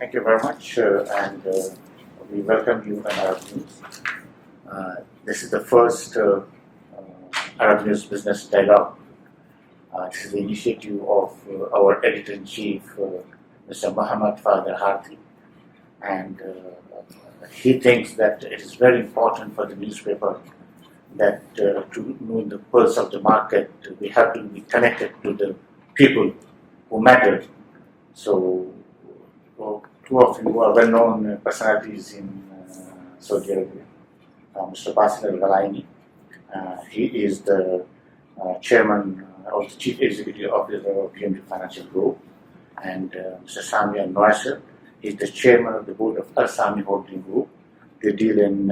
Thank you very much, and we welcome you in Arab News. This is the first Arab News Business Dialogue. This is the initiative of our editor-in-chief, Mr. Muhammad Fadil Harthi, and he thinks that it is very important for the newspaper that to know the pulse of the market, we have to be connected to the people who matter. So, two of you are well-known personalities in Saudi Arabia. Mr. Basil Al-Galaini, he is the chairman or the chief executive officer of GMG Financial Group, and Mr. Sami Al-Noasir, he is the chairman of the board of Al-Sami Holding Group. They deal in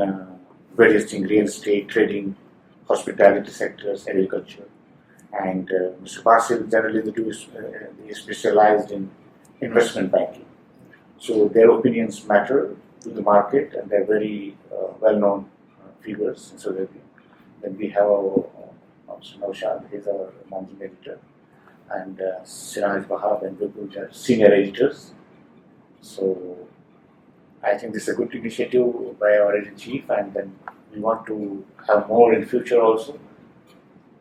various things: real estate, trading, hospitality sectors, agriculture. And Mr. Basil, generally they is specialized in investment banking. So their opinions matter to the market, and they're very well-known figures in Saudi Arabia. Then we have our Mr. Naushad, he's our managing editor, and Siraj Bahab and Vipul are senior editors. So I think this is a good initiative by our editor-in-chief, and then we want to have more in future also.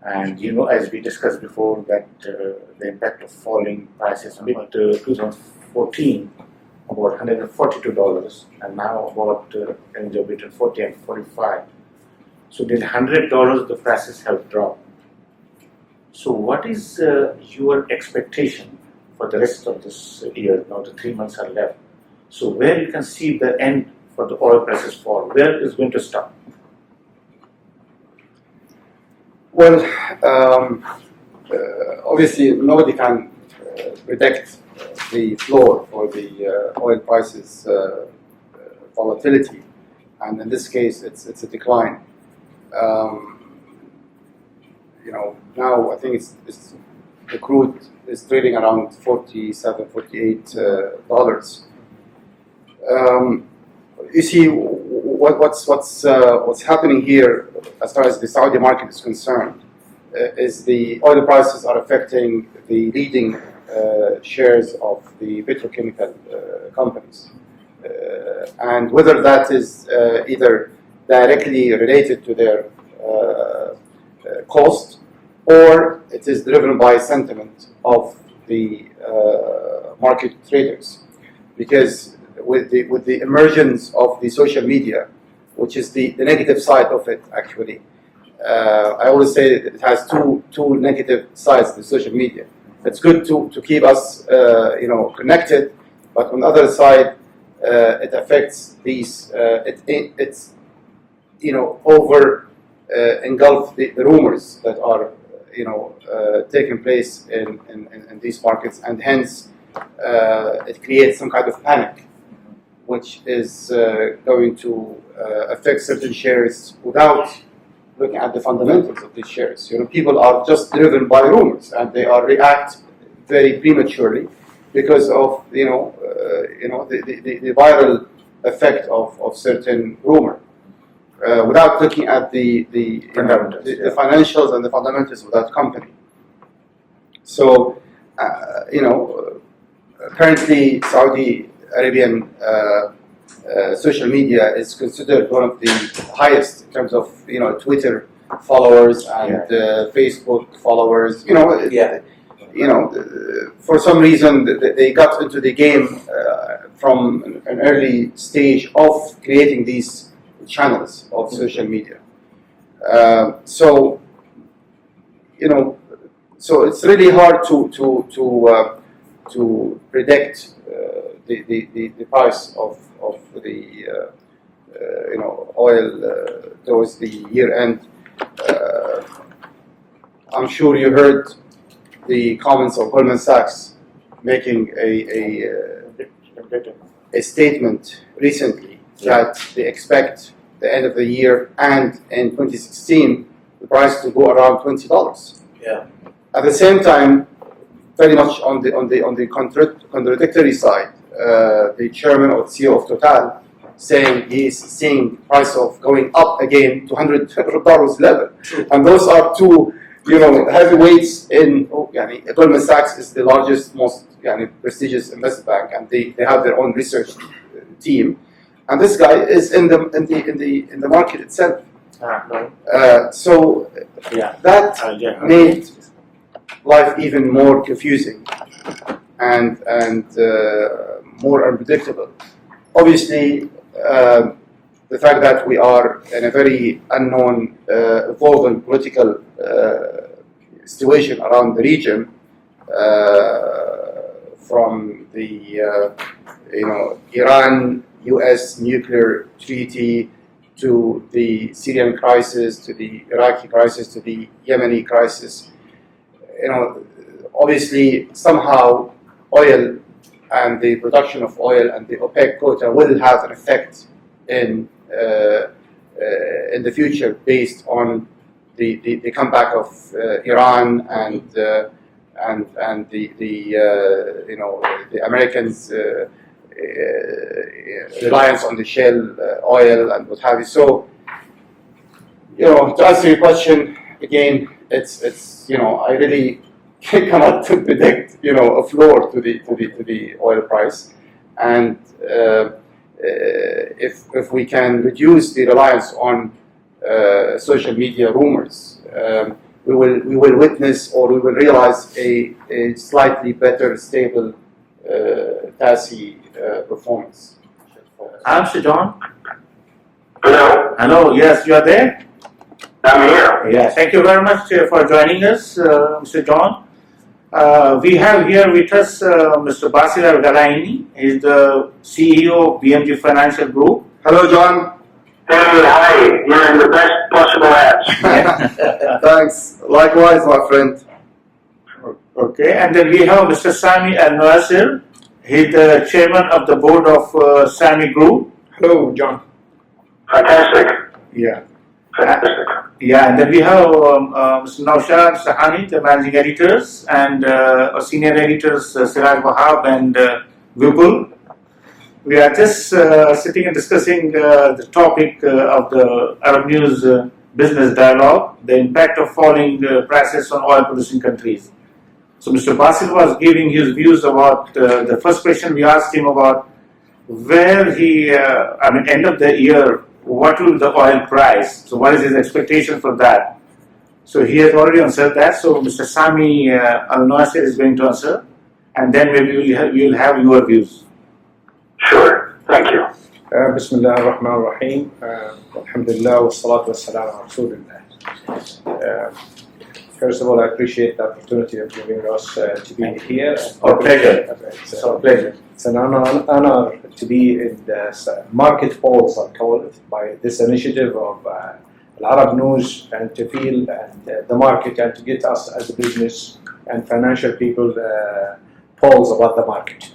And you know, as we discussed before, that the impact of falling prices in 2014 about $142, and now about in the between 40 and 45. So then $100 the prices have dropped. So what is your expectation for the rest of this year? Now the 3 months are left. So where you can see the end for the oil prices fall? Where is going to stop? Well, obviously nobody can predict the floor for the oil prices volatility, and in this case it's a decline. You know, now I think it's the crude is trading around $47, $48. You see, what's happening here as far as the Saudi market is concerned is the oil prices are affecting the leading shares of the petrochemical companies, and whether that is either directly related to their cost, or it is driven by sentiment of the market traders, because with the emergence of the social media, which is the negative side of it actually. I always say that it has two negative sides to social media. It's good to keep us connected, but on the other side, it affects these. It's over engulf the rumors that are taking place in these markets, and hence it creates some kind of panic, which is going to affect certain shares without looking at the fundamentals of these shares. People are just driven by rumors, and they react very prematurely because of the viral effect of certain rumor, without looking at the financials and the fundamentals of that company. So currently Saudi Arabian social media is considered one of the highest in terms of Twitter followers and Facebook followers. For some reason they got into the game from an early stage of creating these channels of social media. So it's really hard to predict the price of the oil towards the year end. I'm sure you heard the comments of Goldman Sachs making a statement recently that they expect the end of the year and in 2016 the price to go around $20. Yeah. At the same time, very much on the contradictory side, the chairman or CEO of Total saying he's seeing price of going up again to $100 level, and those are two heavyweights in Goldman Sachs is the largest, most prestigious investment bank, and they have their own research team, and this guy is in the market itself. So that made life even more confusing and more unpredictable. Obviously, the fact that we are in a very unknown, evolving political situation around the region, from the Iran-U.S. nuclear treaty to the Syrian crisis, to the Iraqi crisis, to the Yemeni crisis, obviously somehow oil and the production of oil and the OPEC quota will have an effect in the future based on the comeback of Iran and the Americans' reliance on the shale oil and what have you. So, to answer your question again, it's I really cannot predict a floor to the oil price, and if we can reduce the reliance on social media rumors, we will witness, or we will realize a slightly better, stable TASI performance. I'm Mr. John. Hello. Hello. Yes, you are there. I'm here. Yeah. Thank you very much for joining us, Mr. John. We have here with us Mr. Basil Al-Garaini. He's the CEO of BMG Financial Group. Hello, John. Hey, hi. You're in the best possible ads. Thanks. Likewise, my friend. Okay, and then we have Mr. Sami Al-Noasir. He's the chairman of the board of Sami Group. Hello, John. Fantastic. Yeah. Fantastic. Yeah, and then we have Mr. Naushad Sahani, the managing editors, and senior editors Siraj Wahab and Vipul. We are just sitting and discussing the topic of the Arab News business dialogue, the impact of falling prices on oil-producing countries. So Mr. Basil was giving his views about the first question we asked him about where he, end of the year, what will the oil price? So what is his expectation for that? So he has already answered that. So Mr. Sami Al-Noasir is going to answer, and then maybe we will have your views. Sure. Thank you. Bismillah ar-Rahman ar-Rahim. Alhamdulillah wa salatu wa salam ala Rasulillah. First of all, I appreciate the opportunity of giving us to be here. Our pleasure. It's our pleasure. It's an honor to be in the market polls, I call it, by this initiative of Arab News, and to feel the market and to get us as a business and financial people polls about the market.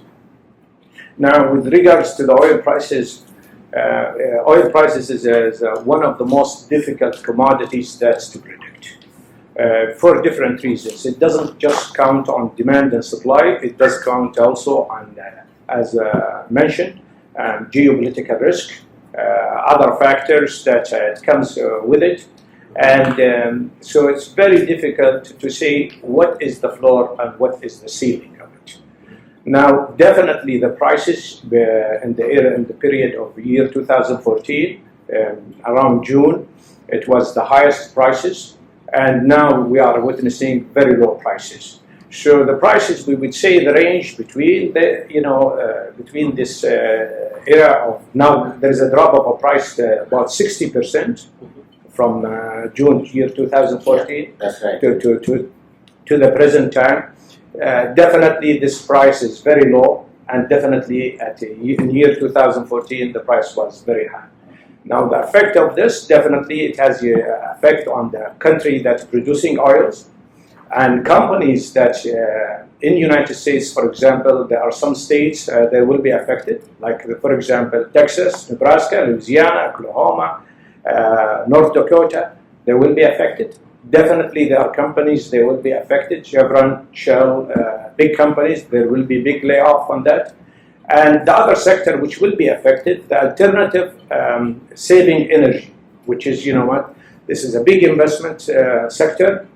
Now, with regards to the oil prices is one of the most difficult commodities that's to predict. For different reasons. It doesn't just count on demand and supply, it does count also on, as mentioned, geopolitical risk, other factors that comes with it. And so it's very difficult to say what is the floor and what is the ceiling of it. Now, definitely the prices in the period of year 2014, around June, it was the highest prices. And now we are witnessing very low prices. So the prices, we would say, the range between between this era of now there is a drop of a price about 60% from June year 2014 That's right. to the present time. Definitely this price is very low, and definitely in year 2014 the price was very high. Now, the effect of this, definitely it has an effect on the country that's producing oils, and companies that in the United States, for example, there are some states that will be affected, like, for example, Texas, Nebraska, Louisiana, Oklahoma, North Dakota, they will be affected. Definitely there are companies, they will be affected, Chevron, Shale, big companies, there will be big layoff on that. And the other sector which will be affected, the alternative saving energy, which is, this is a big investment sector,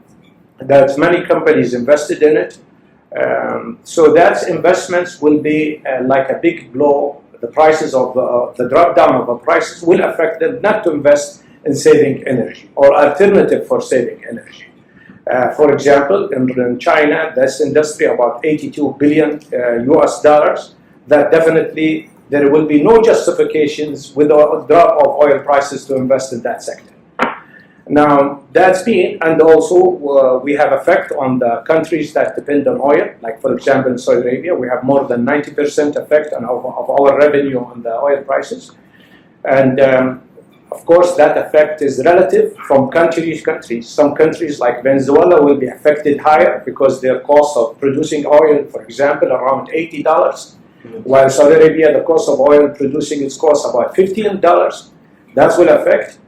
There's many companies invested in it. So that investments will be like a big blow. The prices of the drop down of the prices will affect them not to invest in saving energy or alternative for saving energy. For example, in China, this industry about 82 billion US dollars. That definitely there will be no justifications with a drop of oil prices to invest in that sector. Now, that's been, and also we have effect on the countries that depend on oil, like for example in Saudi Arabia, we have more than 90% effect of our revenue on the oil prices. And of course, that effect is relative from country to country. Some countries like Venezuela will be affected higher because their cost of producing oil, for example, around $80, while Saudi Arabia, the cost of oil producing its cost about $15. That will affect.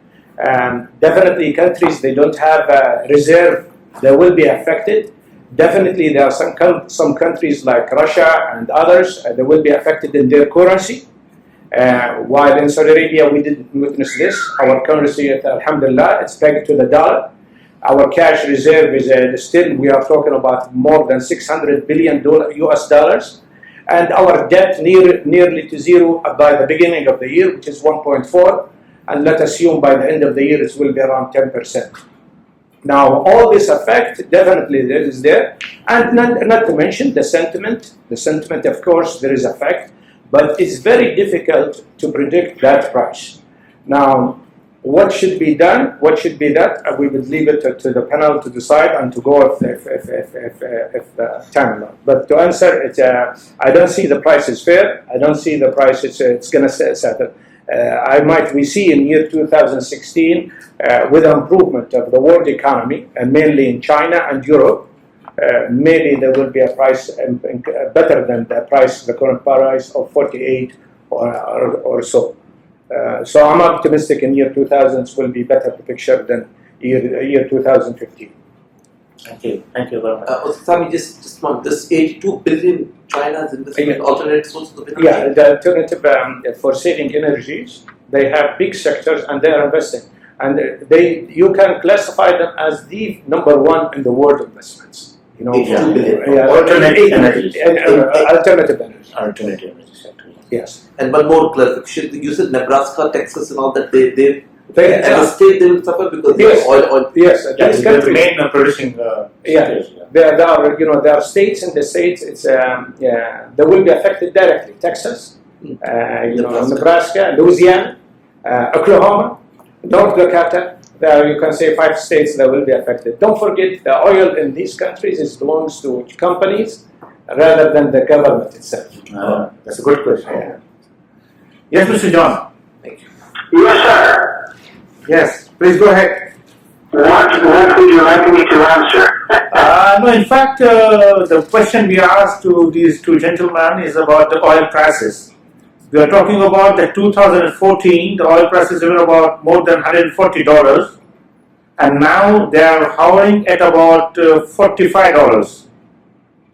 Definitely countries they don't have a reserve, they will be affected. Definitely there are some countries like Russia and others, they will be affected in their currency. While in Saudi Arabia we didn't witness this. Our currency, alhamdulillah, it's pegged to the dollar. Our cash reserve is still, we are talking about more than $600 billion US dollars. And our debt nearly to zero by the beginning of the year, which is 1.4. And let's assume by the end of the year it will be around 10%. Now, all this effect definitely there is there, and not to mention the sentiment. The sentiment, of course, there is effect, but it's very difficult to predict that price. Now, what should be done? What should be done? We would leave it to the panel to decide and to go if the time allows. But to answer it, I don't see the price is fair. I don't see the price it's going to settle. We see in year 2016 with improvement of the world economy and mainly in China and Europe, maybe there will be a price better than the current price of 48 or so. So I'm optimistic in year 2000s will be better picture than year 2015. Thank you very much. Sami, just one. This 82 billion China's investment in alternate sources of energy. Yeah, the alternative for saving energies, they have big sectors and they are investing. And you can classify them as the number one in the world investments. You know, 82 billion. Alternative energy. Alternative energy. Alternative energy sector. Yes. And one more clarification. You said Nebraska, Texas, and all that. They as a state, they will suffer because yes, oil. Yes, That's the main producing sectors. There are states in the states. It's they will be affected directly. Texas, Nebraska, Louisiana, Oklahoma, North Dakota. There you can say 5 states that will be affected. Don't forget, the oil in these countries belongs to companies rather than the government itself. That's a good question. Yeah. Yes, Mr. John. Thank you. Yes, sir. Yes, please go ahead. What would you like me to answer? No, in fact, the question we asked to these two gentlemen is about the oil prices. We are talking about the 2014, the oil prices were about more than $140, and now they are hovering at about $45.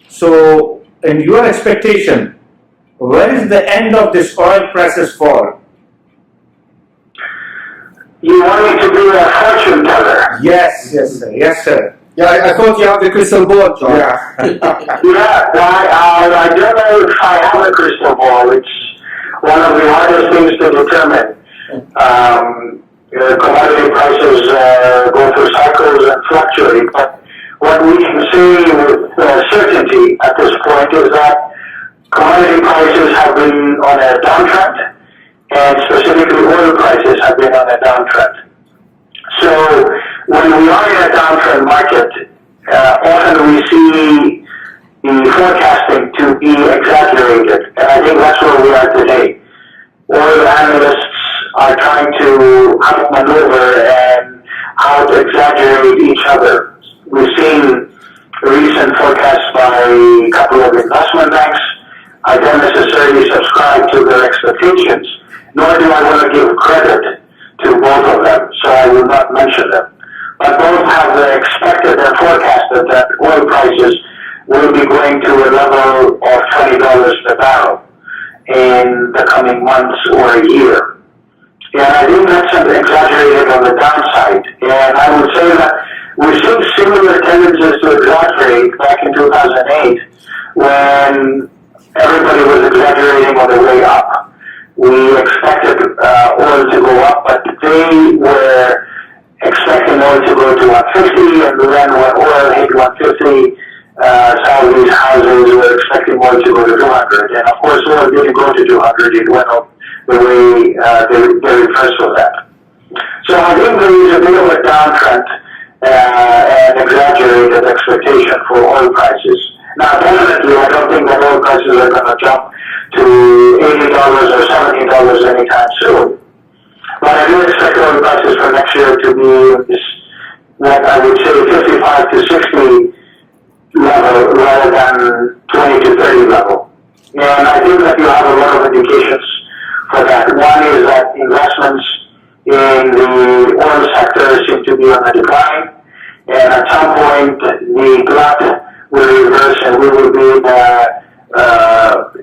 So, in your expectation, where is the end of this oil prices fall? You want me to be a fortune teller? Yes, sir. Yeah, I thought you have the crystal ball, John. Yeah. Yeah, I don't know if I have a crystal ball. It's one of the hardest things to determine. Commodity prices go through cycles and fluctuate, but what we can say with certainty at this point is that commodity prices have been on a downtrend, and specifically oil prices have been on a downtrend. So when we are in a downtrend market, often we see the forecasting to be exaggerated, and I think that's where we are today. Oil analysts are trying to outmaneuver and out-exaggerate each other. We've seen recent forecasts by a couple of investment banks. I don't necessarily subscribe to their expectations, nor do I want to give credit to both of them, so I will not mention them. But both have expected and forecasted that oil prices will be going to a level of $20 per barrel in the coming months or a year. And I think that's exaggerated on the downside. And I would say that we've seen similar tendencies to exaggerate back in 2008 when everybody was exaggerating on the way up. We expected oil to go up, but they were expecting oil to go to 150, and then when oil hit 150, some of these houses were expecting oil to go to 200. And of course, oil didn't go to 200, it went up the way the reverse of that. So I think there is a bit of a downtrend and exaggerated expectation for oil prices. Now, definitely, I don't think that oil prices are going to jump to $80 or $70 anytime soon. But I do expect oil prices for next year to be what I would say 55 to 60 level rather than 20 to 30 level. And I think that you have a lot of indications for that. One is that investments in the oil sector seem to be on a decline, and at some point the glut will reverse and we will be in a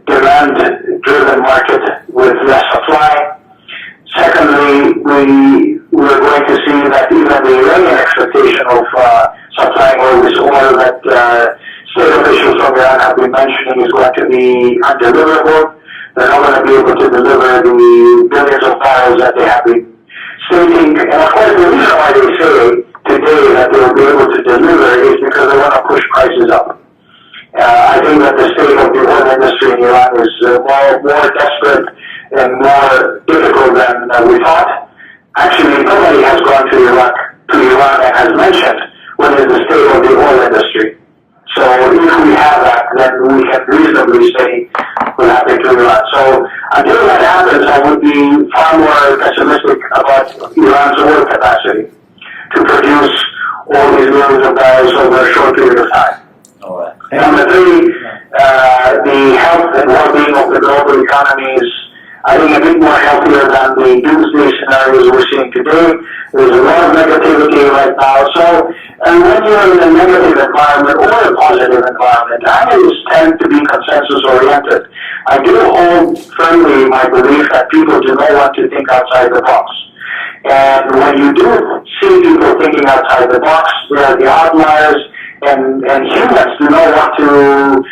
demand-driven market with less supply. Secondly, we're going to see that even the Iranian expectation of supplying all this oil that state officials from Iran have been mentioning is going to be undeliverable. They're not going to be able to deliver the billions of barrels that they have been stating. And of course, the reason why they say today that they will be able to deliver is because they want to push prices up. I think that the state of the oil industry in Iran is more desperate and more difficult than we thought. Actually, nobody has gone to Iran and has mentioned what is the state of the oil industry. So if we have that, then we can reasonably say what happened to Iran. So until that happens, I would be far more pessimistic about Iran's oil capacity to produce all these millions of barrels over a short period of time. All right. Number three, the health and well-being of the global economy is, I think, a bit more healthier than the doomsday scenarios we're seeing today. There's a lot of negativity right now. So, and when you're in a negative environment or a positive environment, analysts tend to be consensus-oriented. I do hold firmly my belief that people do not want to think outside the box. And when you do see people thinking outside the box, they are the outliers, and humans do not want to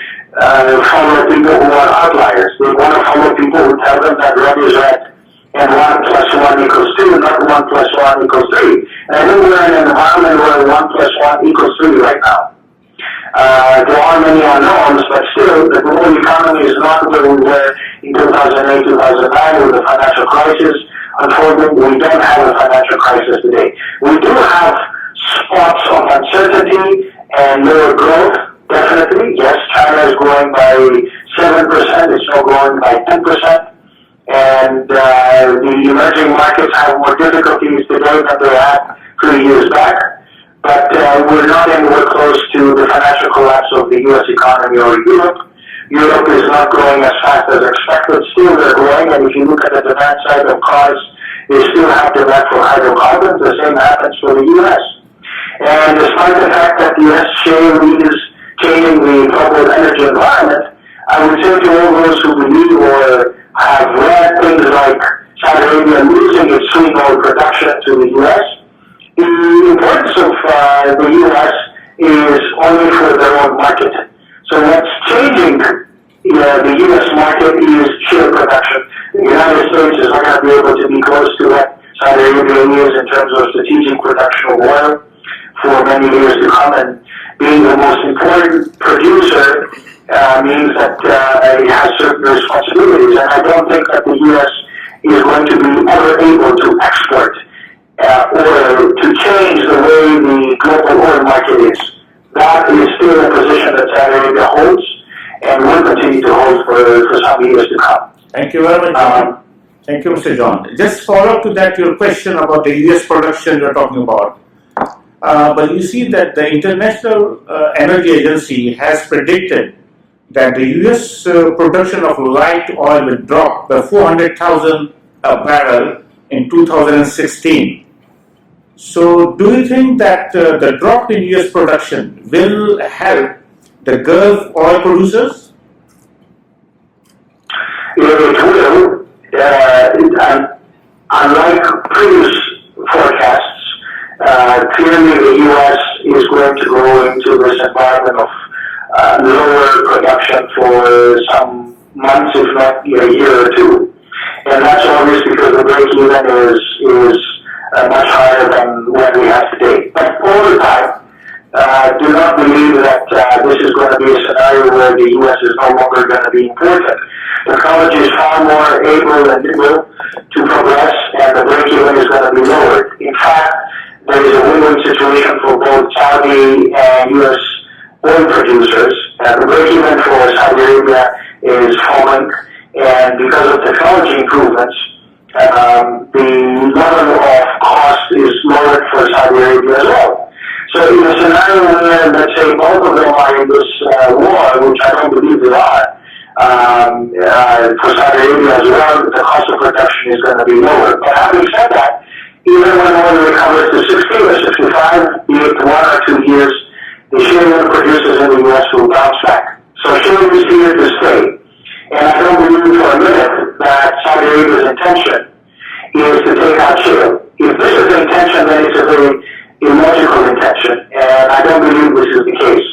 follow people who are outliers. They want to follow people who tell them that red is red and 1 plus 1 equals 2, not 1 plus 1 equals 3. And I think we're in an environment where 1 plus 1 equals 3 right now. There are many unknowns, but still the global economy is not where we were in 2008, 2009 with the financial crisis. Unfortunately, we don't have a financial crisis today. We do have spots of uncertainty and lower growth. Definitely, yes, China is growing by 7%, it's not growing by 10%, and the emerging markets have more difficulties today than they had 3 years back, but we're not anywhere close to the financial collapse of the US economy or Europe. Europe is not growing as fast as expected, still they're growing, and if you look at the demand side of cars, they still have demand for hydrocarbons, the same happens for the US. And despite the fact that the US shale is changing the global energy environment, I would say to all those who believe or have read things like Saudi Arabia losing its swing oil production to the U.S., the importance of the U.S. is only for their own market. So what's changing the U.S. market is shale production. The United States is not going to be able to be close to what Saudi Arabia is in terms of strategic production of oil for many years to come, and being the most important producer means that it has certain responsibilities, and I don't think that the U.S. is going to be ever able to export oil to change the way the global oil market is. That is still a position that Saudi Arabia holds and will continue to hold for some years to come. Thank you very much, John. Thank you, Mr. John. Just follow up to that, your question about the US production you're talking about. But you see that the International Energy Agency has predicted that the US production of light oil will drop by 400,000 a barrel in 2016. So do you think that the drop in US production will help the Gulf oil producers? It will. Unlike previous forecasts, clearly the U.S. going to go into this environment of lower production for some months, if not a year or two. And that's obvious because the break-even is much higher than what we have today. But over time, do not believe that this is going to be a scenario where the U.S. is no longer going to be important. Technology is far more able and able to progress, and the break-even is going to be lowered. In fact, there is a win-win situation for both Saudi and U.S. oil producers. The break-even for Saudi Arabia is falling, and because of technology improvements, the level of cost is lowered for Saudi Arabia as well. So in a scenario where, let's say, both of them are in this war, which I don't believe they are, for Saudi Arabia as well, the cost of production is going to be lower. But having said that, even when oil recovers to 60 or 65, be it 1 or 2 years, the shale oil producers in the U.S. will bounce back. So shale is here to stay. And I don't believe for a minute that Saudi Arabia's intention is to take out shale. If this is the intention, then it's a very illogical intention, and I don't believe this is the case.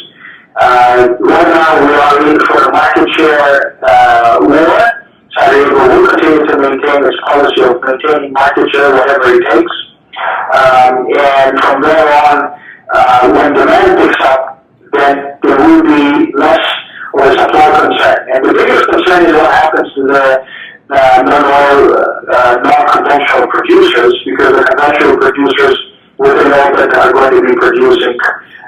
Right now, we are in for a market share war. Saudi Arabia will continue to maintain its policy of maintaining market share, whatever it takes. And from there on, when demand picks up, then there will be less of a supply concern. And the biggest concern is what happens to the non-conventional producers, because the conventional producers within OPEC are going to be producing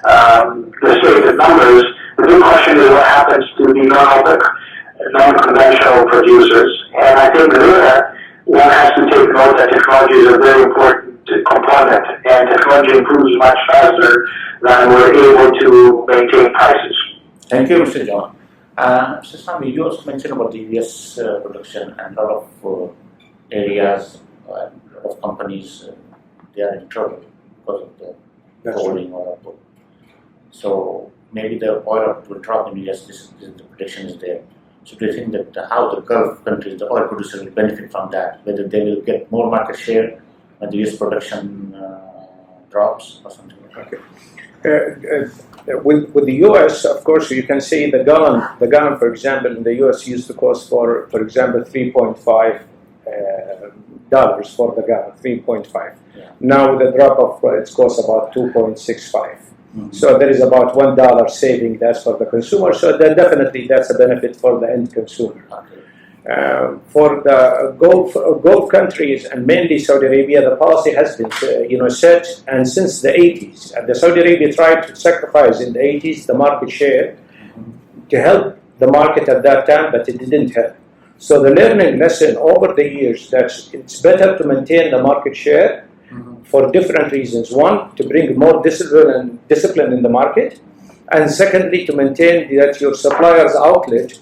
the stated numbers. The big question is what happens to the non-OPEC, non-conventional producers. And I think there one has to take note that technology is a very important component, and technology improves much faster than we're able to maintain prices. Thank you, Mr. John. Mr. Swami, you also mentioned about the US production, and a lot of areas, a lot of companies, they are in trouble because of the holding oil output. So maybe the oil output will drop in the US, the prediction is there. So do you think that how the Gulf countries, the oil producers will benefit from that, whether they will get more market share when the US production drops or something like that? Okay. With the US, of course, you can say the gallon, for example, in the US used to cost for example, $3.5 dollars for the gallon, 3.5. Yeah. Now with the drop of it costs about 2.65. Mm-hmm. So there is about $1 saving that's for the consumer. So that definitely that's a benefit for the end consumer. Okay. For the Gulf countries and mainly Saudi Arabia, the policy has been set, and since the 80s, the Saudi Arabia tried to sacrifice in the 80s the market share to help the market at that time, but it didn't help. So the learning lesson over the years that it's better to maintain the market share for different reasons. One, to bring more discipline in the market, and secondly, to maintain that your supplier's outlet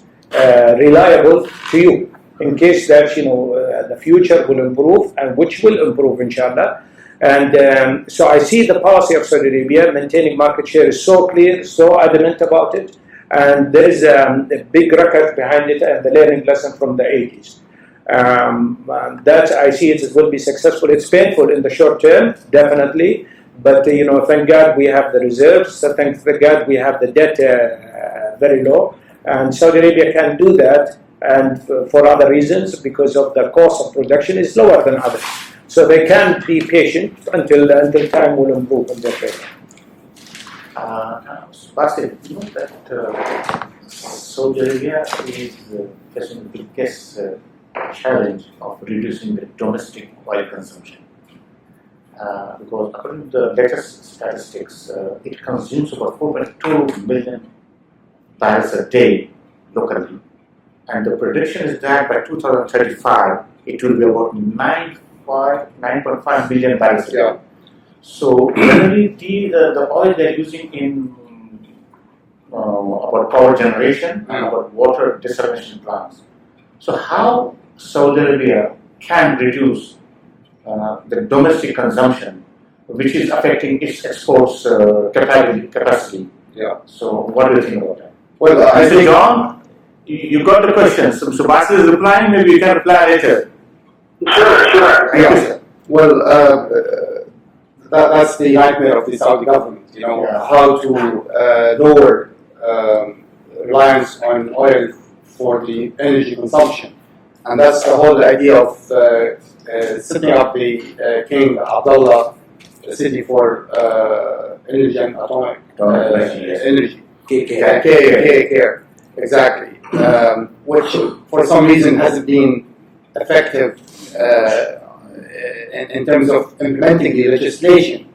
reliable to you in case that the future will improve, and which will improve inshallah. And so I see the policy of Saudi Arabia maintaining market share is so clear, so adamant about it, and there is a big record behind it and the learning lesson from the 80s. That I see it will be successful. It's painful in the short term, definitely, but thank God we have the reserves. So thank God we have the debt very low. And Saudi Arabia can do that, and for other reasons, because of the cost of production is lower than others. So they can be patient until time will improve in their favor. Basil, you know that Saudi Arabia is facing the biggest challenge of reducing the domestic oil consumption. Because according to the latest statistics, it consumes about 4.2 million barrels a day locally, and the prediction is that by 2035 it will be about 9.5 million barrels a day. Yeah. So generally the oil they're using in about power generation and about water desalination plants. So how Saudi Arabia can reduce the domestic consumption, which is affecting its exports capacity? Yeah. So what do you think about that? Well, I Mr. think John, you got the question. So Basil is replying. Maybe you can reply later. Sure. Thank you, sir. well, that's the nightmare of the Saudi government. how to lower reliance on oil for the energy consumption. And that's the whole idea of setting up the King Abdullah City for Energy and Atomic Energy. KKR, exactly. Which for some reason hasn't been effective in terms of implementing the legislation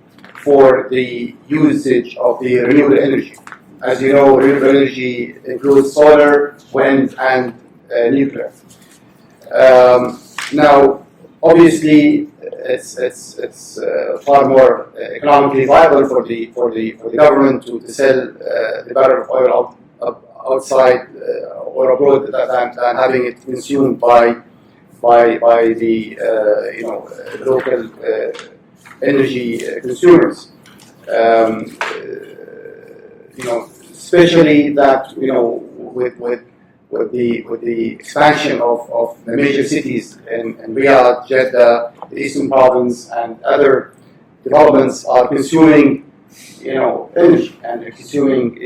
for the usage of the renewable energy. As you know, renewable energy includes solar, wind, and nuclear. Now, obviously, it's far more economically viable for the government to sell the barrel of oil outside or abroad than having it consumed by the local energy consumers. Especially that with the expansion of the major cities in Riyadh, Jeddah, the Eastern Province, and other developments are consuming, energy and consuming,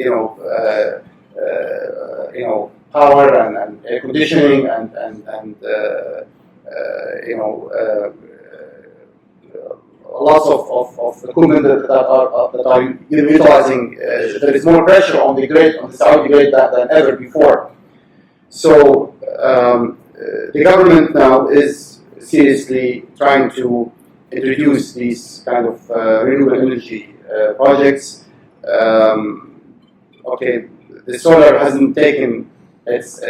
power and air conditioning and lots of equipment that are utilizing. There is more pressure on the grid, on the Saudi grid, than ever before. So the government now is seriously trying to introduce these kind of renewable energy projects. The solar hasn't taken its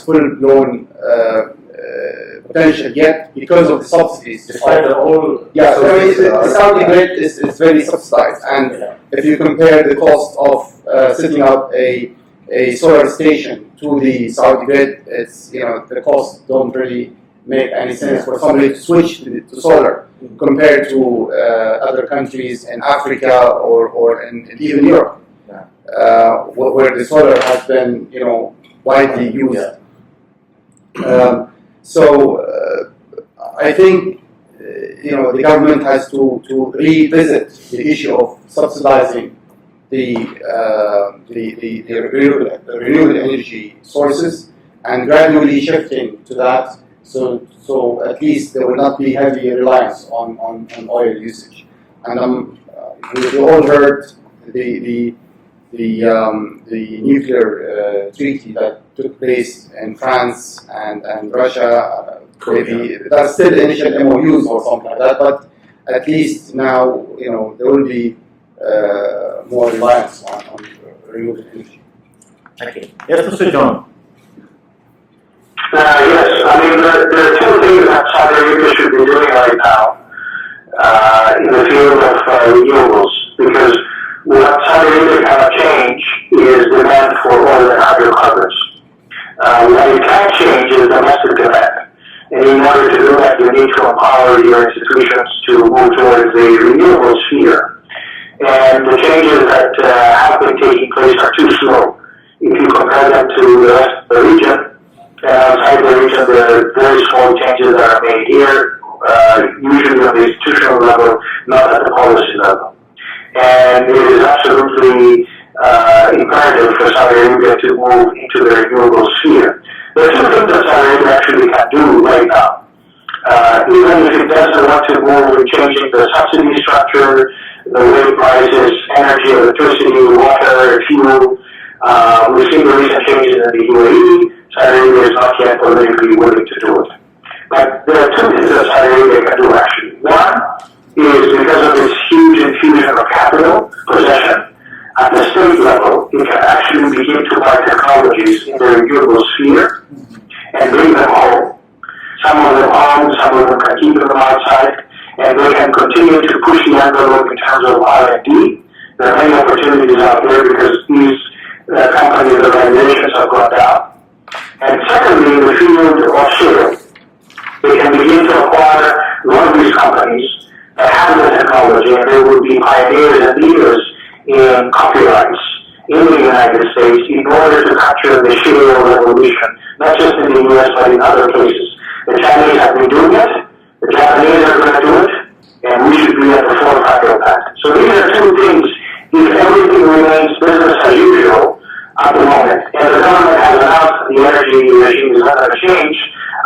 full-blown potential yet because of the subsidies. Despite the whole... the Saudi grid is very subsidized, and if you compare the cost of setting up a solar station to the Saudi grid, it's the costs don't really make any sense for somebody to switch to solar compared to other countries in Africa or in even Europe, where the solar has been widely used. So I think the government has to revisit the issue of subsidizing the renewable energy sources and gradually shifting to that, so at least there will not be heavy reliance on oil usage. And we all heard the nuclear treaty that took place in France and Russia. Maybe that's still initial MOUs or something like that, but at least now there will be more reliance on renewable energy. Okay. Yes, Mr. John. Yes, I mean, there are two things that Saudi Arabia should be doing right now in the field of renewables, because what Saudi Arabia cannot change is demand for oil and hydrocarbons. What it can change is domestic demand. And in order to do that, you need to empower your institutions to move towards the renewable sphere. And the changes that have been taking place are too slow. If you compare them to the rest of the region, outside the region, there are very small changes that are made here, usually on the institutional level, not at the policy level. And it is absolutely imperative for Saudi Arabia to move into the renewable sphere. There are two things that Saudi Arabia actually can do right now. Even if it doesn't want to move in changing the subsidy structure, the way prices, energy, electricity, water, fuel, we've seen the recent changes in the UAE. Saudi Arabia is not yet politically willing to do it. But there are two things that Saudi Arabia can do actually. One is because of its huge infusion of capital, possession, at the state level, it can actually begin to buy technologies in the renewable sphere and bring them home. Some of them home, some of them can keep them outside, and they can continue to push the envelope in terms of R&D. There are many opportunities out there because these companies' organizations have gone down. And secondly, in the field of shale, they can begin to acquire a lot of these companies that have the technology, and they will be pioneers and leaders in copyrights in the United States in order to capture the shale revolution, not just in the US but in other places. The Chinese have been doing it, the Japanese are going to do it, and we should be at the forefront of that. So these are two things, if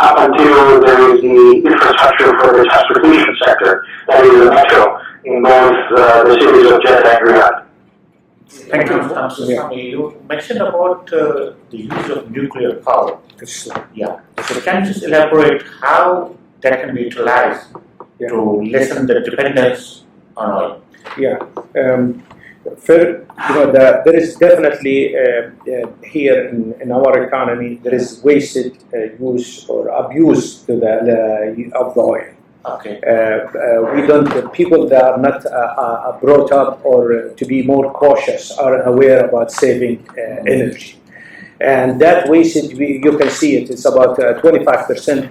up until there is the infrastructure for the transportation sector, that is the metro, in both the cities of Jeddah and Riyadh. Thank you, Mr. Sami. You mentioned about the use of nuclear power. Yeah. So can you just elaborate how that can be utilized to lessen the dependence on oil? Yeah. There is definitely here in our economy there is wasted use or abuse to of the oil. Okay. We don't. People that are not brought up or to be more cautious are aware about saving energy, and that wastage you can see it. It's about 25%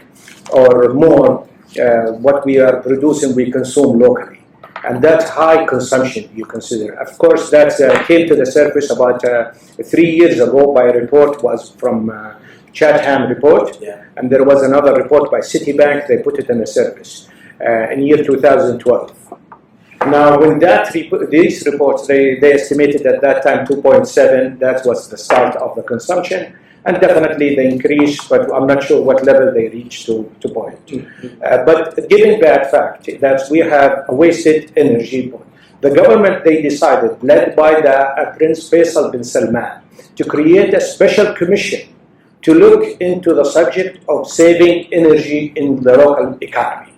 or more. What we are producing, we consume locally. And that's high consumption, you consider. Of course, that came to the surface about 3 years ago by a report was from Chatham report, and there was another report by Citibank. They put it in the surface in year 2012. Now, when these reports, they estimated at that time 2.7. That was the start of the consumption. And definitely they increased, but I'm not sure what level they reached to point. But given that fact that we have a wasted energy, the government, they decided, led by the Prince Faisal bin Salman, to create a special commission to look into the subject of saving energy in the local economy.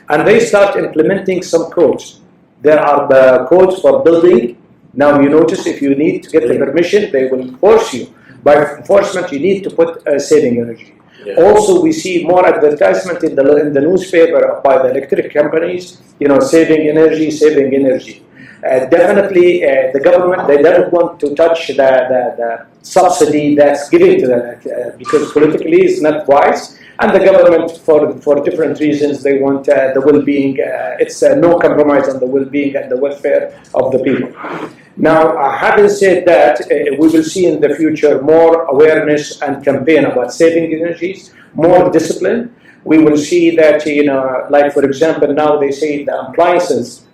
And they start implementing some codes. There are the codes for building. Now you notice if you need to get the permission, they will force you. By enforcement, you need to put saving energy. Also, we see more advertisement in the newspaper by the electric companies, saving energy, saving energy. Definitely, the government, they don't want to touch the subsidy that's given to them because politically it's not wise. And the government, for different reasons, they want the well-being. It's no compromise on the well-being and the welfare of the people. Now, having said that, we will see in the future more awareness and campaign about saving energies, more discipline. We will see that, like for example, now they say the appliances,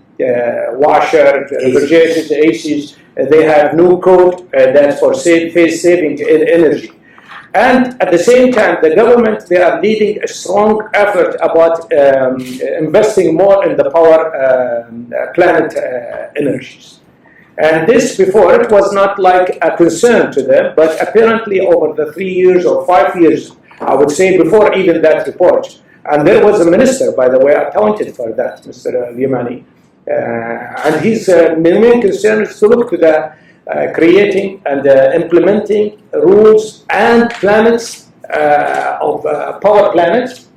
washer, refrigerators, ACs, they have new code that's for saving energy. And at the same time, the government, they are leading a strong effort about investing more in the power plant energies. And this before, it was not like a concern to them, but apparently over the 3 years or 5 years, I would say before even that report, and there was a minister, by the way, appointed for that, Mr. Yamani, and his main concern is to look to the creating and implementing rules and planets of power planets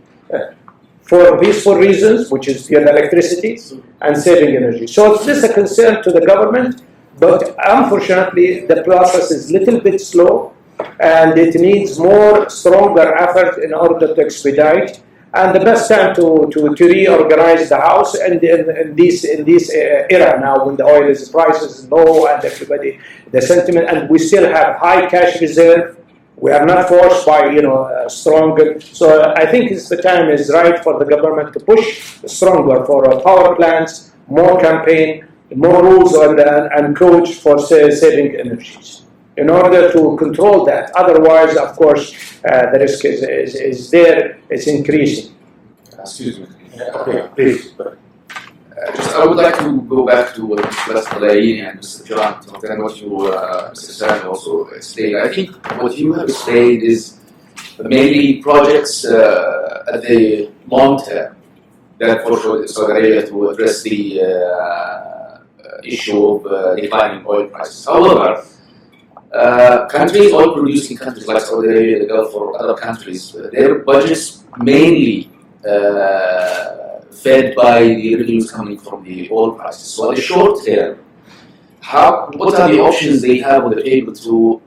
for peaceful reasons, which is the electricity and saving energy. So it's just a concern to the government, but unfortunately the process is a little bit slow and it needs more stronger effort in order to expedite. And the best time to reorganize the house and in this era now when the oil prices is low and everybody, the sentiment, and we still have high cash reserve. We are not forced by stronger. So I think the time is right for the government to push stronger for power plants, more campaign, more rules and codes for saving energies in order to control that. Otherwise, of course, the risk is there, it's increasing. Excuse me. Okay, please. I would like to go back to what Mr. Laini and Mr. Durant, and what you, Mr. Sami, also explained. I think what you have explained is mainly projects at the long term that for Saudi Arabia to address the issue of declining oil prices. However, countries, oil-producing countries like Saudi Arabia, the Gulf, or other countries, their budgets mainly fed by the revenues coming from the oil prices. So, in the short term, what are the options they have on the table to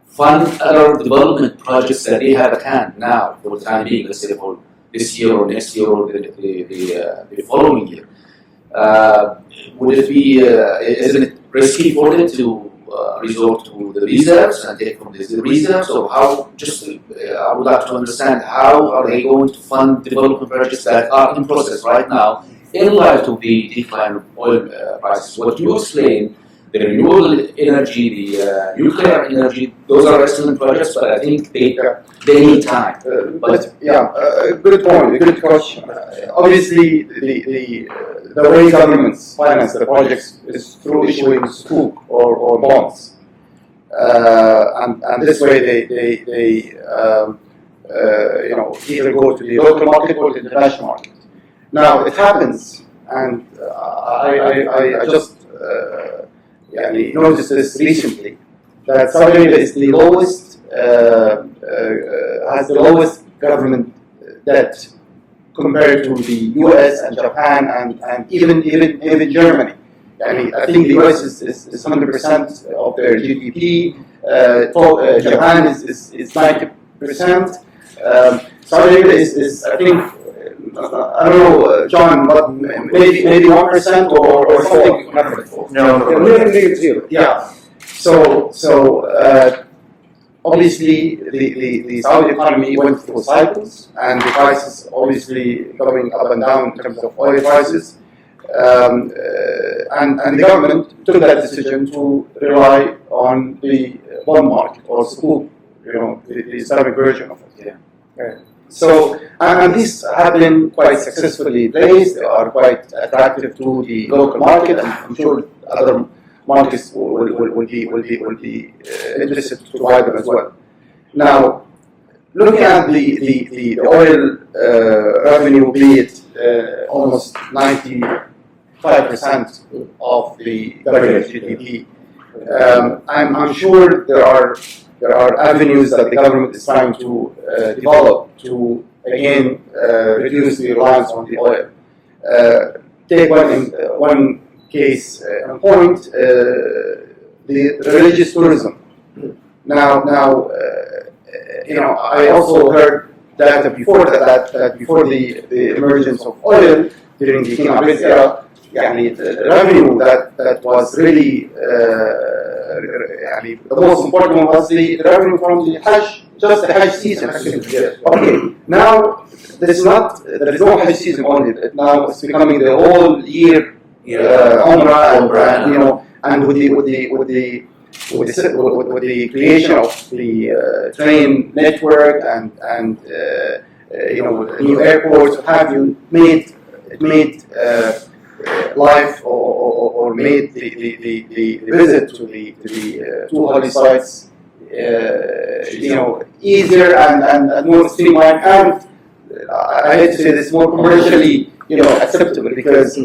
fund other development projects that they have at hand now for the time being, let's say for this year or next year or the following year? Would it be, isn't it risky for them to resort to the reserves and take from the reserves, or how? I would like to understand how are they going to fund development projects that are in process right now in light of the decline of oil prices. What you explained the renewable energy, the nuclear energy, those are excellent projects, but I think they need time. Good point, good question. Obviously, the way governments finance the projects is through issuing sukuk or bonds, and this way they either go to the local market or the international market. Now it happens, and I just noticed this recently, that Saudi Arabia is the lowest, has the lowest government debt compared to the US and Japan and even Germany. I think the US is 100% of their GDP. Japan is 90%. Saudi Arabia is I think, I don't know, John, but maybe 1% or something. No, nearly zero. Yeah. So obviously the Saudi economy went through cycles, and the prices obviously going up and down in terms of oil prices. And the government took that decision to rely on the bond market or sukuk, the Islamic version of it. Yeah. So, and these have been quite successfully placed. They are quite attractive to the local market, and I'm sure other markets will be interested to provide them as well. Now, looking at the oil revenue, be it almost 95% of the government GDP, I'm sure there are avenues that the government is trying to develop to again reduce the reliance on the oil. Take one case in point, the religious tourism. Now, I also heard data before that before the emergence of oil during the King Abdulaziz era, the revenue that was really the most important one was the revenue from the Hajj, just the Hajj season. Okay, now there is no Hajj season only. Now it's becoming the whole year Umrah, and with the creation of the train network and new airports, have you made life or made the visit to the two holy sites easier and more streamlined, and I hate to say this, more commercially acceptable, because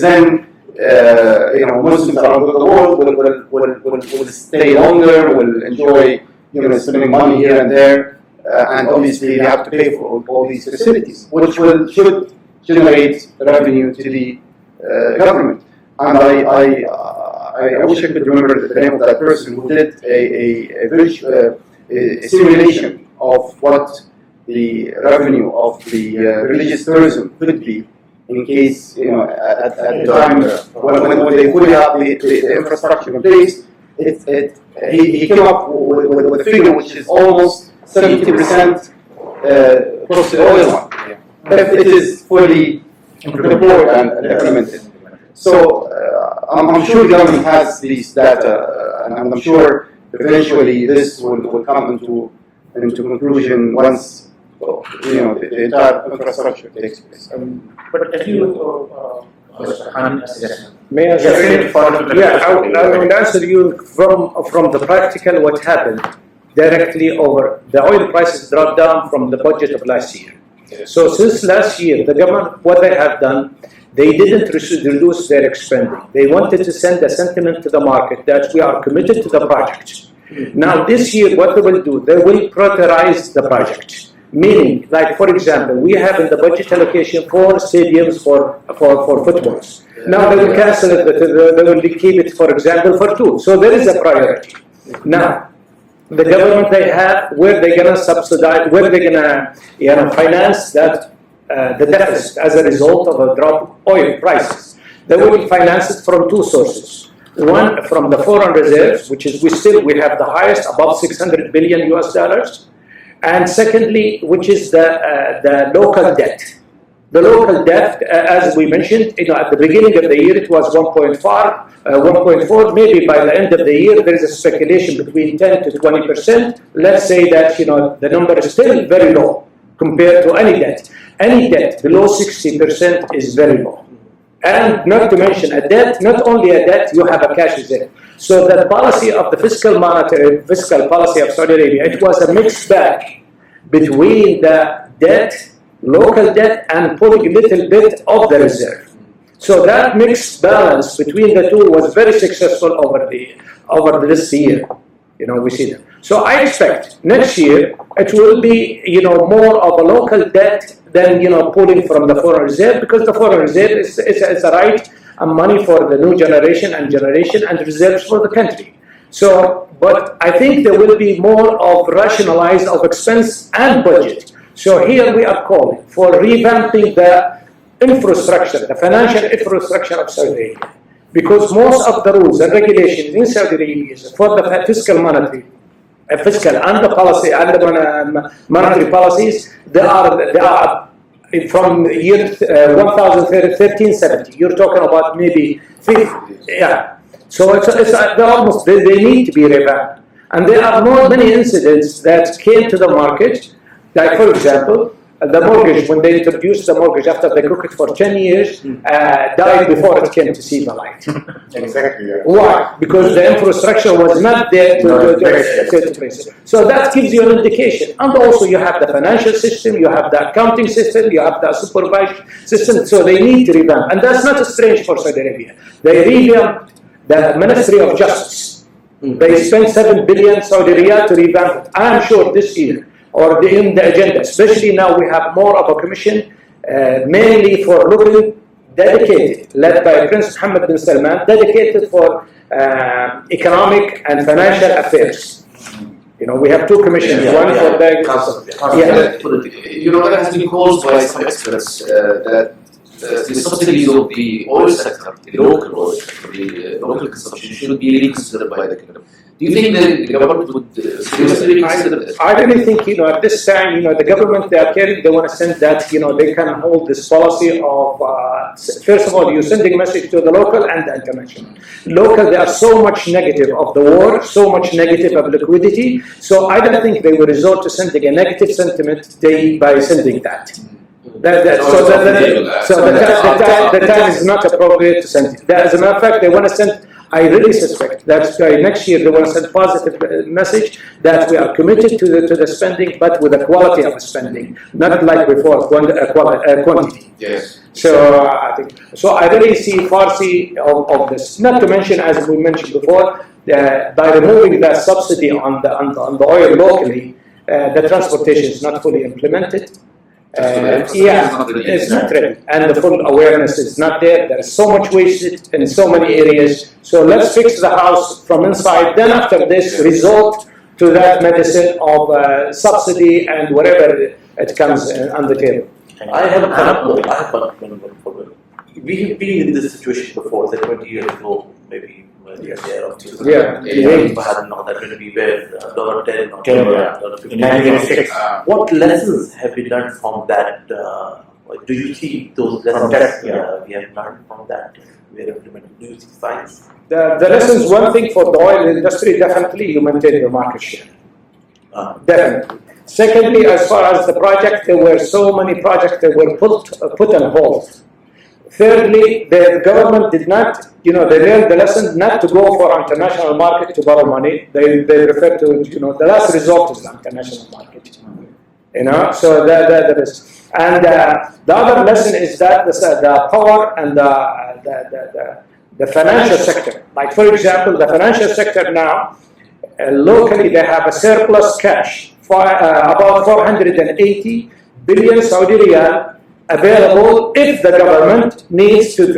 then Muslims around the world will stay longer, will enjoy spending money here and there, and obviously they have to pay for all these facilities, which should generate revenue to the government. And I wish I could remember the name of that person who did a simulation of what the revenue of the religious tourism could be in case, at the time when they fully have the infrastructure in place. He came up with a figure which is almost 70% across the oil one, if it is fully deployed and implemented. So I'm sure the government has these data, and I'm sure eventually this will come into conclusion once the entire infrastructure takes place. But if you, may I say? I will answer you from the practical what happened directly over the oil prices dropped down from the budget of last year. So since last year, the government, what they have done, they didn't reduce their spending. They wanted to send a sentiment to the market that we are committed to the project. Now this year, what they will do, they will prioritize the project. Meaning, like for example, we have in the budget allocation 4 stadiums for footballs. Now they will cancel it, they will keep it, for example, for 2. So there is a priority. Now, the government they have, where they're going to subsidize, where they're going to finance that the deficit as a result of a drop of oil prices. They will finance it from 2 sources. One, from the foreign reserves, which is we have the highest, above $600 billion US. And secondly, which is the local debt. The local debt, as we mentioned, at the beginning of the year it was 1.4. Maybe by the end of the year there is a speculation between 10 to 20%. Let's say that the number is still very low compared to any debt. Any debt below 60% is very low. And not to mention a debt, not only a debt, you have a cash reserve. So the policy of the fiscal policy of Saudi Arabia, it was a mixed bag between the debt, local debt, and pulling a little bit of the reserve. So that mixed balance between the two was very successful over this year. We see that. So I expect next year it will be more of a local debt than pulling from the foreign reserve, because the foreign reserve is a right and money for the new generation and reserves for the country. So, but I think there will be more of rationalized of expense and budget. So here we are calling for revamping the infrastructure, the financial infrastructure of Saudi Arabia, because most of the rules and regulations in Saudi Arabia for the fiscal and the policy and the monetary policies, they are from year 1370. You're talking about maybe 50, yeah. So they need to be revamped, and there are many incidents that came to the market. Like, for example, the mortgage, when they introduced the mortgage after they cooked it for 10 years, died before it came to see the light. Exactly. Yeah. Why? Because the infrastructure was not there to place it. So that gives you an indication. And also you have the financial system, you have the accounting system, you have the supervision system, so they need to revamp. And that's not strange for Saudi Arabia. They revamped the Ministry of Justice. They spent 7 billion Saudi riyal to revamp it. I am sure this year, or in the agenda, especially now we have more of a commission, mainly for looking dedicated, led by Prince Mohammed bin Salman, dedicated for economic and financial affairs. We have two commissions, one for the Council. There has been calls by some experts that the subsidies of the oil sector, the local oil sector, the local consumption should be reconsidered by the kingdom. Do you think the government would seriously reconsider this? I really think, at this time, the government, they want to send that, they can hold this policy of, first of all, you're sending a message to the local and the international. Local, there are so much negative of the war, so much negative of liquidity, so I don't think they will resort to sending a negative sentiment by sending that. The time is not appropriate to send it. As a matter of fact, they want to send, I really suspect that next year they want to send a positive message that we are committed to the spending, but with a quality of spending, not like before, quantity. Yes. So I really see Farsi of this. Not to mention, as we mentioned before, by removing that subsidy on the oil locally, the transportation is not fully implemented. It's not ready, and the full awareness is not there. There is so much wasted in so many areas. So let's fix the house from inside. Then after this, resort to that medicine of subsidy and whatever it comes on the table. I have a problem. We have been in this situation before, 20 years ago, maybe. Yes. Yeah. Had known that going to be where $10 or $15. What lessons have been learned from that? Do you see those lessons? We have learned from that. We are implementing. Do you see signs? The lessons, one thing for the oil industry, definitely you maintain your market share. Definitely. Secondly, as far as the project, there were so many projects that were put on hold. Thirdly, the government did not, they learned the lesson not to go for international market to borrow money. They refer to, the last resort is the international market. So that is. And the other lesson is that the power and the financial sector. Like, for example, the financial sector now, locally they have a surplus cash for about 480 billion Saudi riyal available if the government needs to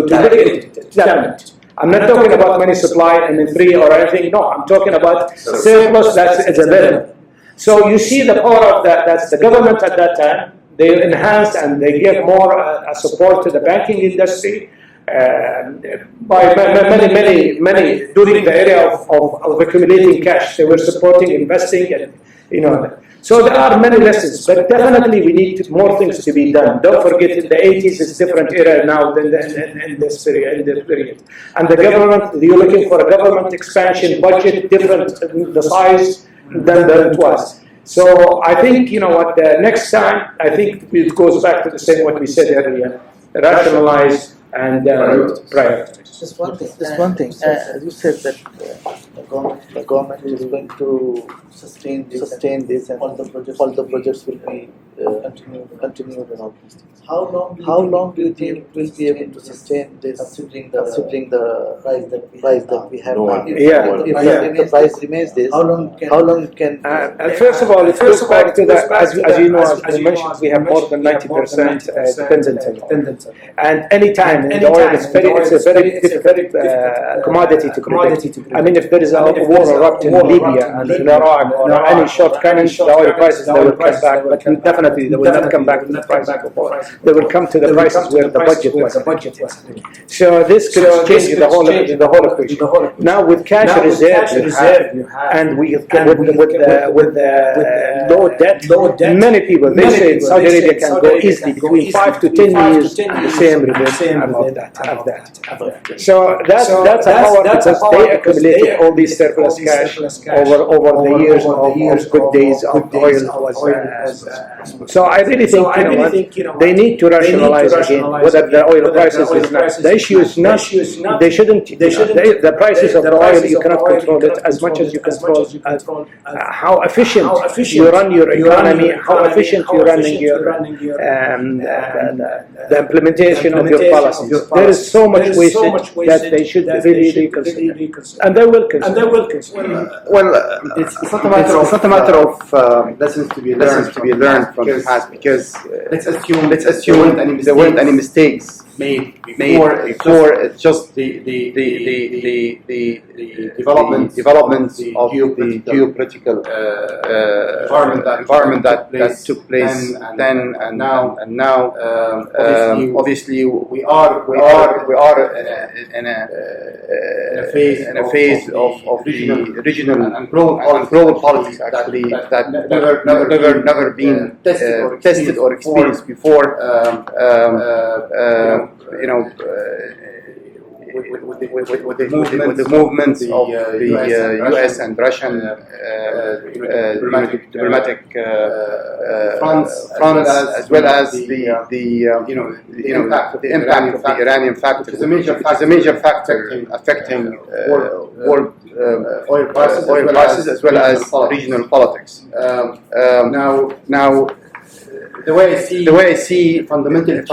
tap it. I'm not talking about money supply and free or anything. No, I'm talking about surplus that is available. So you see the power of that. That's the government at that time. They enhanced and they gave more support to the banking industry by many during the area of accumulating cash. They were supporting investing and So there are many lessons, but definitely we need more things to be done. Don't forget, the 80s is a different era now than in this period. And the government, you're looking for a government expansion budget, different the size than it was. So I think, next time, I think it goes back to the same what we said earlier, rationalize and prioritize. Just one thing. As you said that the government is going to sustain this, and all the projects will be continued and all these things. How long do you think we'll be able to sustain this, considering the price that we have now? If the price remains this, how long it can? First of all, it goes back to that. As you know, as we mentioned, we have more than 90% dependence on it. And any time in the oil, it's a very difficult commodity to predict. I mean, if there is a war erupt in Libya and in Iran or any shortcomings, the oil prices they will come back, but definitely they will not come back to the price before. They will come to the prices where the budget was. So this could change the whole equation. Now with cash reserve you have, and with low debt, many people they say Saudi Arabia can go easily between 5 to 10 years the same return of that. So that's a power because they accumulated all these surplus cash over the years of good days of oil. So I really think they need to rationalize again whether the oil prices is not. The issue is not. They shouldn't. The prices of the oil you cannot control it as much as you control how efficient you run your economy, how efficient you're running the implementation of your policies. There is so much wastage that they should really reconsider, and they will consider. Well, it's not a matter of lessons to be learned from the past, because let's assume there weren't any mistakes made before just the developments of the geopolitical environment that took place then and now. Obviously, we are in a phase of the regional and global politics actually that never been tested or experienced before. With the movements of the U.S. and Russian diplomatic fronts, as well as the impact of the Iranian factor, which is a major factor affecting world oil prices as well as regional politics. Now, the way I see fundamental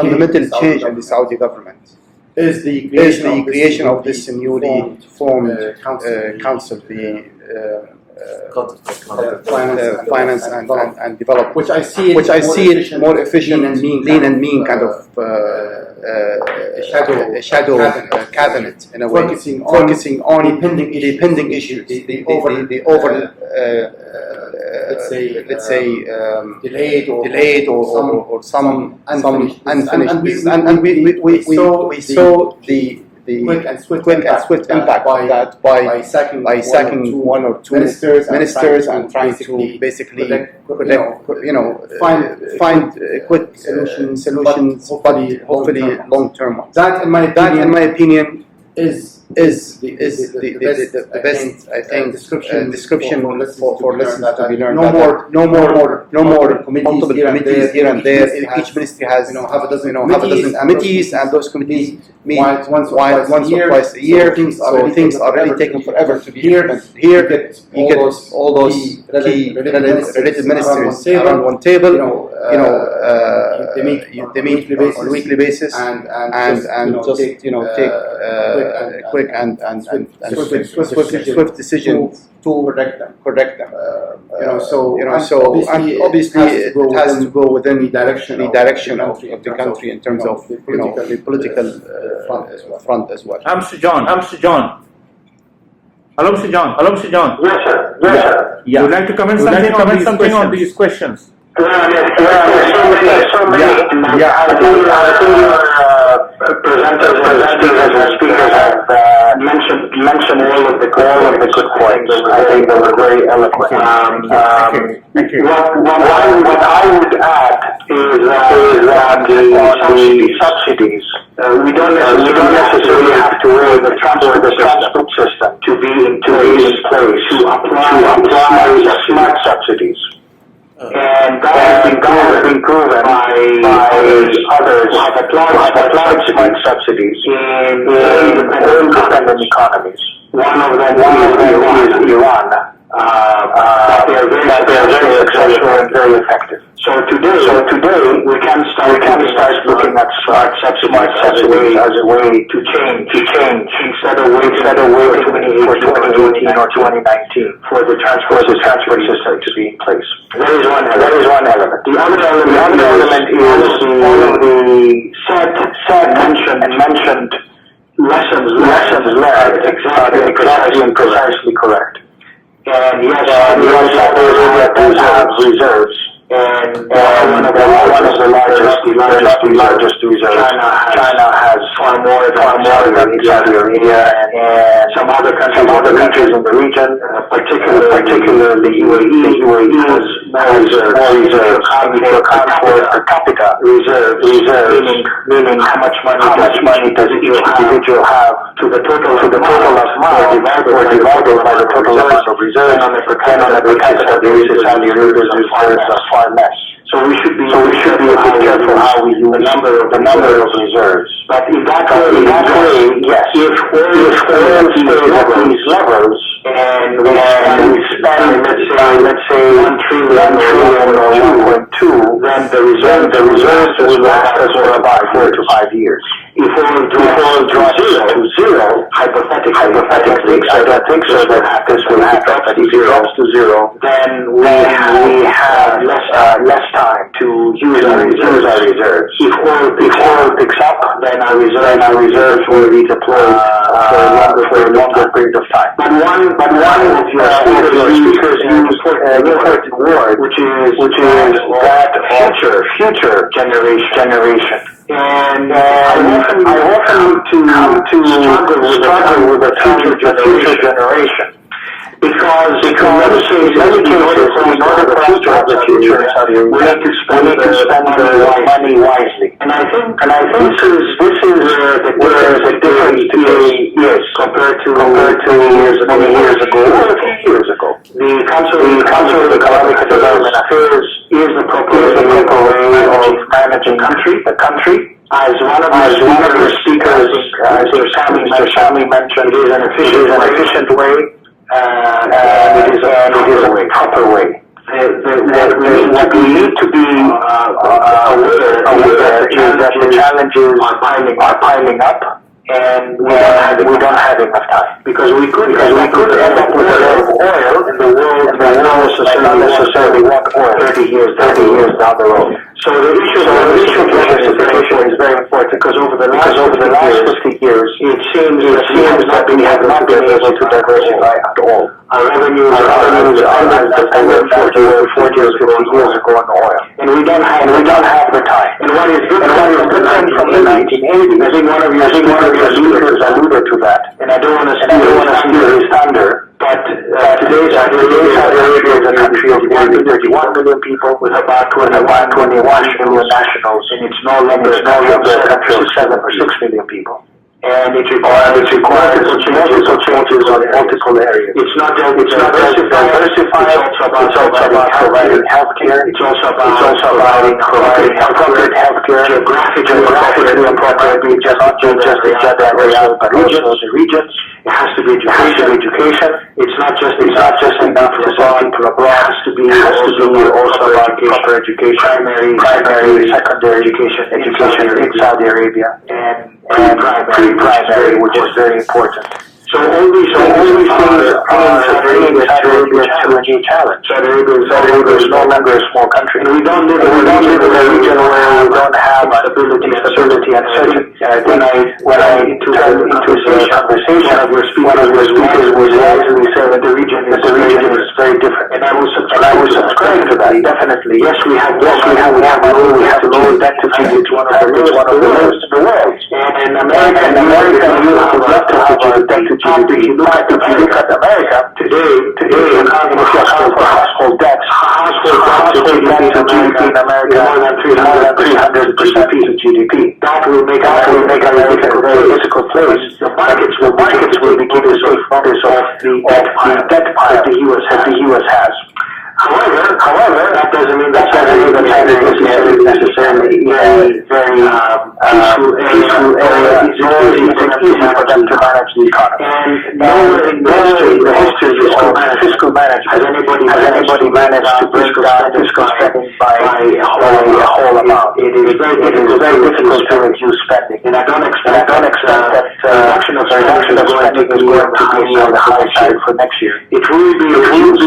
change in the Saudi government is the creation of this newly formed council, the finance and development, which I see it more efficient and lean and mean kind of a shadow cabinet in a way, focusing on the pending issues, the over let's say delayed or some unfinished business, and we saw the quick and swift impact of that by sacking one or two ministers and trying to basically find quick solutions, but hopefully long-term ones. That, in my opinion, is the best, I think, description for lessons to be learned. No more multiple committees here and there. Each ministry has half a dozen committees, and those committees meet once or twice a year. Things are really taking forever to be here. But here you get all those key related ministries around one table. They meet on a weekly basis and just take quick and swift decisions to correct them. So obviously it has to go within the direction of the country in terms of the political front as well. Mr. John. Hello, Mr. John. Yes, sir. Yeah. Would you like to comment something on these questions? Yes, so many. I think presenters and speakers have mentioned mentioned all of the good points. I think they were very eloquent. Thank you. What I would add is that the subsidies, we don't necessarily have to wait the transport system to be in place to apply smart subsidies. And that has been proven by others who have applied smart subsidies in independent economies. One of them is Iran. That they are very successful and very effective. So today we can start looking at smart subsidies as a way to change instead of waiting for 2018 or 2019 for the transport system to be in place. That is one element. The other element is all of the mentioned lessons learned precisely correct. And yes, others have reserves. And one of the largest reserves. China has far more than Saudi Arabia and some other countries in the region, particularly UAE has more reserves. If you account for per capita reserves, meaning how much money does each individual have to the total amount divided by the total amount of reserves, and on a per capita basis, Saudi Arabia's reserves are far less. So we should be a bit careful how we use the number of reserves. But in that way, yes, if oil stays at these levels and we spend let's say 1 trillion or 1.2, then the reserves will last us for about 4 to 5 years. If oil drops to zero, hypothetically, I don't think so that this will happen. But if it drops to zero, then we have less time to use our reserves. If oil picks up, then our reserves will be deployed for a longer period of time. But one of your speakers used an important word, which is that future generation. And I often come to struggle with the future generation. Because in many cases, in order for us to have the future in Saudi Arabia, we need to spend the money wisely. And I think this is where the difference is compared to many years ago or a few years ago. The Council of Economic and Development Affairs is the proper way of managing the country. As one of the speakers, Mr. Shami mentioned, it is an efficient way. And it is a proper way. What we need to be aware is that the challenges are piling up, and we don't have enough time because we could end up with a lot of oil, and the world may not necessarily want oil 30 years down the road. So the issue of diversification is very important because over the last 50 years, it seems that we have not been able to diversify at all. Our revenues are dependent 40 or 50 years ago on oil, and we don't have the time. And what is different from the 1980s? I think one of your speakers alluded to that, and I don't want to steal his thunder. But today Saudi Arabia is a country of 31 million people with about 21 million nationals, and it's no longer a country of 7 or 6 million people. And it requires multiple changes on multiple areas. It's not just diversifying. It's also about providing healthcare. It's also about providing appropriate healthcare, geographically appropriately, not just the Jeddah area, but also the regions. It has to be education. It's not just enough to send people abroad. It has to be also about proper education, primary, secondary education in Saudi Arabia, and pre-primary, which is very important. So all these things are bringing Saudi Arabia to a new challenge. Saudi Arabia is no longer a small country. And we don't live in a region where we don't have stability and certainty. When I into this conversation, one of your speakers was wisely saying that the region is very different. And I was subscribing to that, definitely. Yes, we have low debt to GDP. It's one of the lowest in the world. And in America, we would love to have our debt to GDP. In fact, if you look at America today, if you account for household debts, household debt to GDP in America is more than 300% of GDP. That will make America a very difficult place. The markets will begin to take notice of the debt pile the U.S. has. However, that doesn't mean that China is necessarily a very peaceful area. It's always easy for them to manage the economy. And nowhere in the history of fiscal management has anybody managed to bring down fiscal spending by a whole amount. It is very difficult to reduce spending, and I don't expect that reduction of spending is going to be on the high side for next year. It will be reduced.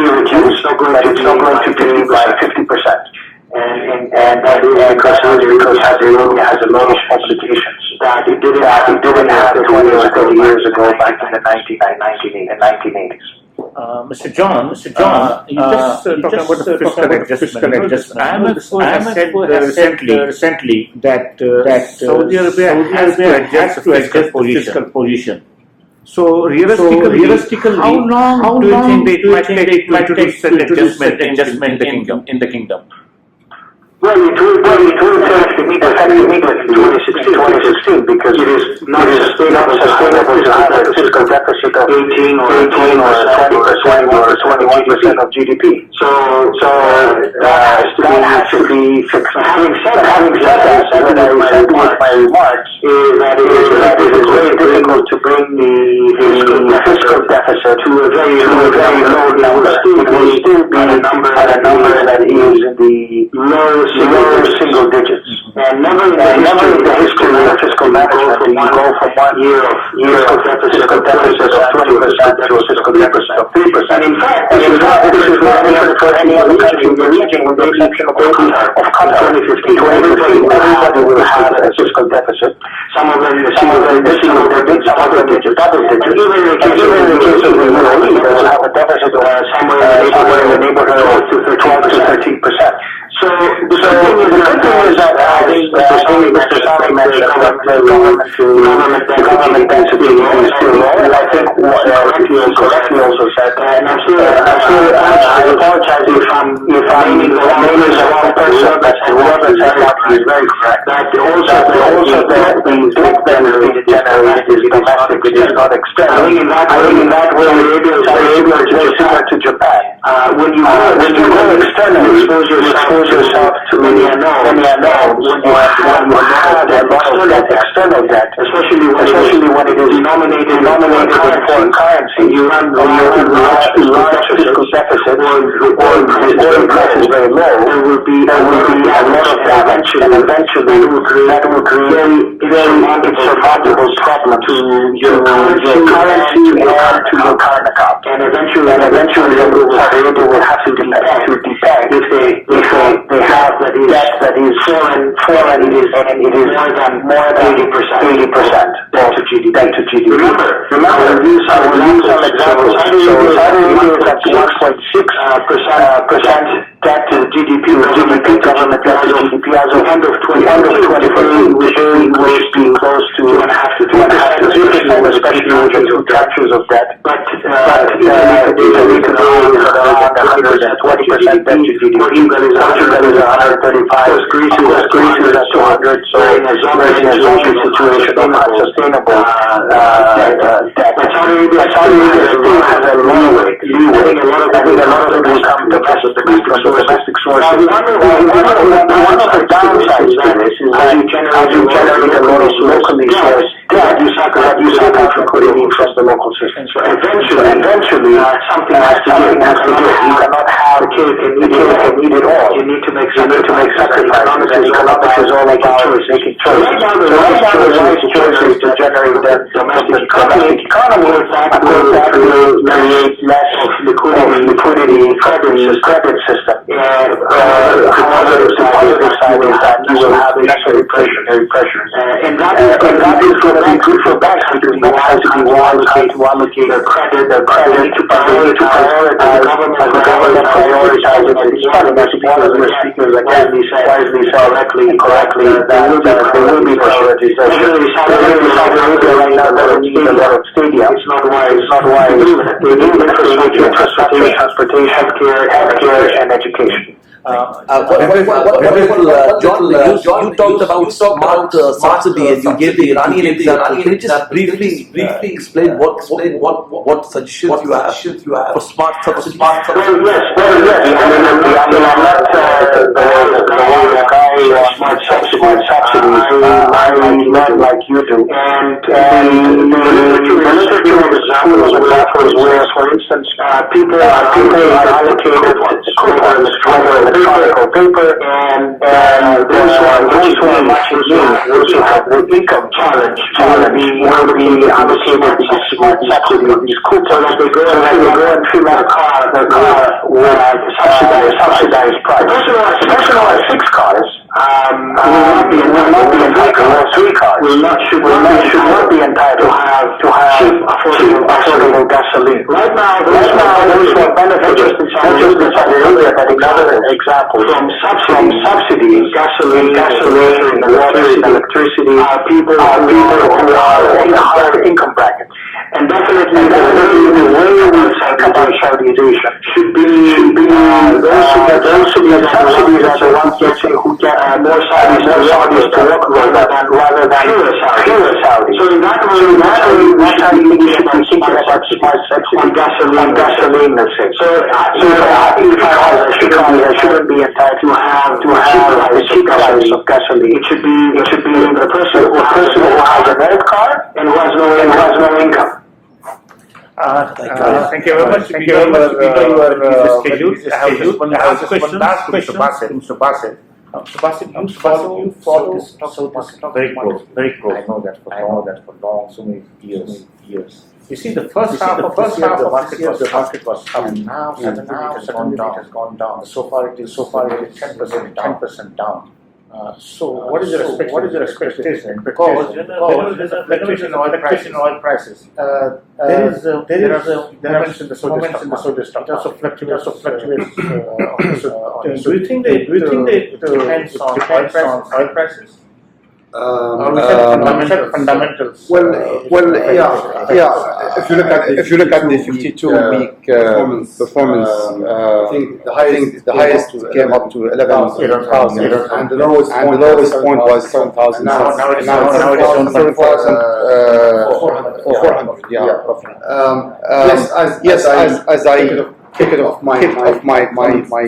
It's not going to be by 50%. And that is because it has a lot of complications that it didn't have 20 or 30 years ago back in the 1980s. Mr. John, you just talking about the fiscal adjustment. IMF has said recently that Saudi Arabia has to adjust the fiscal position. So realistically, how long do you think it might take to do such adjustment in the kingdom? Well, it will take immediately 2016 because it is not sustainable to have a fiscal deficit of 18 or 20% or 21% of GDP. So that has to be fixed. Having said that, my remarks is that it is very difficult to bring the fiscal deficit to a very low number. It will still be at a number that is in the low single digits. And never in the history of fiscal management do you go from 1 year of fiscal deficit of 20% to a fiscal deficit of 3%. And in fact, this is not different for any other country in the region with the exception of Qatar. 2015, everybody will have a fiscal deficit. Some of them single digits, some of them double digits. And even in the case of the UAE, they will have a deficit of somewhere in the neighborhood of 12 to 13%. So the good thing is that I think Mr. Saleh mentioned that the government density is still low, and I think he correctly also said that. And I apologize if I'm naming the wrong person, but whoever said that is very correct. That also the debt benefit generated is domestic, it is not external. I think in that way Arabia is very similar to Japan. When you go externally, expose yourself to many unknowns when you have a lot of external debt, especially when it is denominated in foreign currency. You run large fiscal deficit, or price is very low. There will be a lot of damage, and eventually that will create very insurmountable problem to your currency and to your current account. And eventually they will have to defend if they have that is foreign, it is more than 80% debt to GDP. Remember, we'll use some examples. So Saudi Arabia is at 1.6% debt to GDP, government debt to GDP as of end of 2014, which is being close to 2.5% to 3%, especially with the two tranches of debt. But Italy today is around 120% debt to GDP. Portugal is 135. Greece is at 200. So in a zombie situation of unsustainable debt. But Saudi Arabia still has a leeway. I think a lot of it will come from domestic sources. One of the downsides to this is that you generate a lot of locally sourced debt. You sacrifice liquidity from the local system. So eventually, something has to give. You cannot have the cake and eat it all. You need to make sacrifices. And economics is all about making choices. So right now the wise choice is to generate the domestic economy that will create less of liquidity credit system. However, the positive side is that you will have necessary pressures. And that is going to be good for banks because banks have to be allocate their credit to prioritize the government prioritizing its spending. As one of your speakers wisely said correctly, that there will be prioritization. Saudi Arabia right now doesn't need a lot of stadiums. It's not why not why they do that. They do infrastructure, transportation, healthcare, and education. John, you talked about smart subsidy and you gave the Iranian example. Can you just briefly explain what suggestions you have for smart subsidy? Well, yes. I'm not the guy smart subsidies. I learn like you do. And the literature of examples where, for instance, people are allocated electronic paper, and those who are matching those who have the income challenge will be allocated the smart subsidy of these coupons. So they go and fill out their car with subsidized price. The person who has 6 cars will not be entitled to 3 cars. Should not be entitled to have cheap, affordable gasoline. Right now, those who are benefiting not just in Saudi Arabia, but another example from subsidies, gasoline, water, electricity, are people who are in a higher income bracket. And definitely the way we think about Saudization should be those who get subsidies are the ones who get more Saudis to work rather than fewer Saudis. So in that way, that's how you should be thinking about smart subsidy on gasoline, let's say. So if I have a car, I shouldn't be entitled to have the cheap price of gasoline. It should be the person who has an old car and who has no income. Thank you very much. Thank you very much. I have just one last question to Mr. Basit. Mr. Basit, you follow this stock very close. I know that for long, so many years. You see, the first half of this year, the market was up, and now suddenly it has gone down. So far it is 10% down. So what is your expectation? Because there's a fluctuation in oil prices. There is moments in the soda stock. It also fluctuates. Do you think it depends on oil prices? Or we said fundamentals. Well, yeah. If you look at the 52-week performance, I think the highest came up to 11,000, and the lowest point was 7,000. Now it's 7,400. Yeah, roughly. Yes, as I kick it off my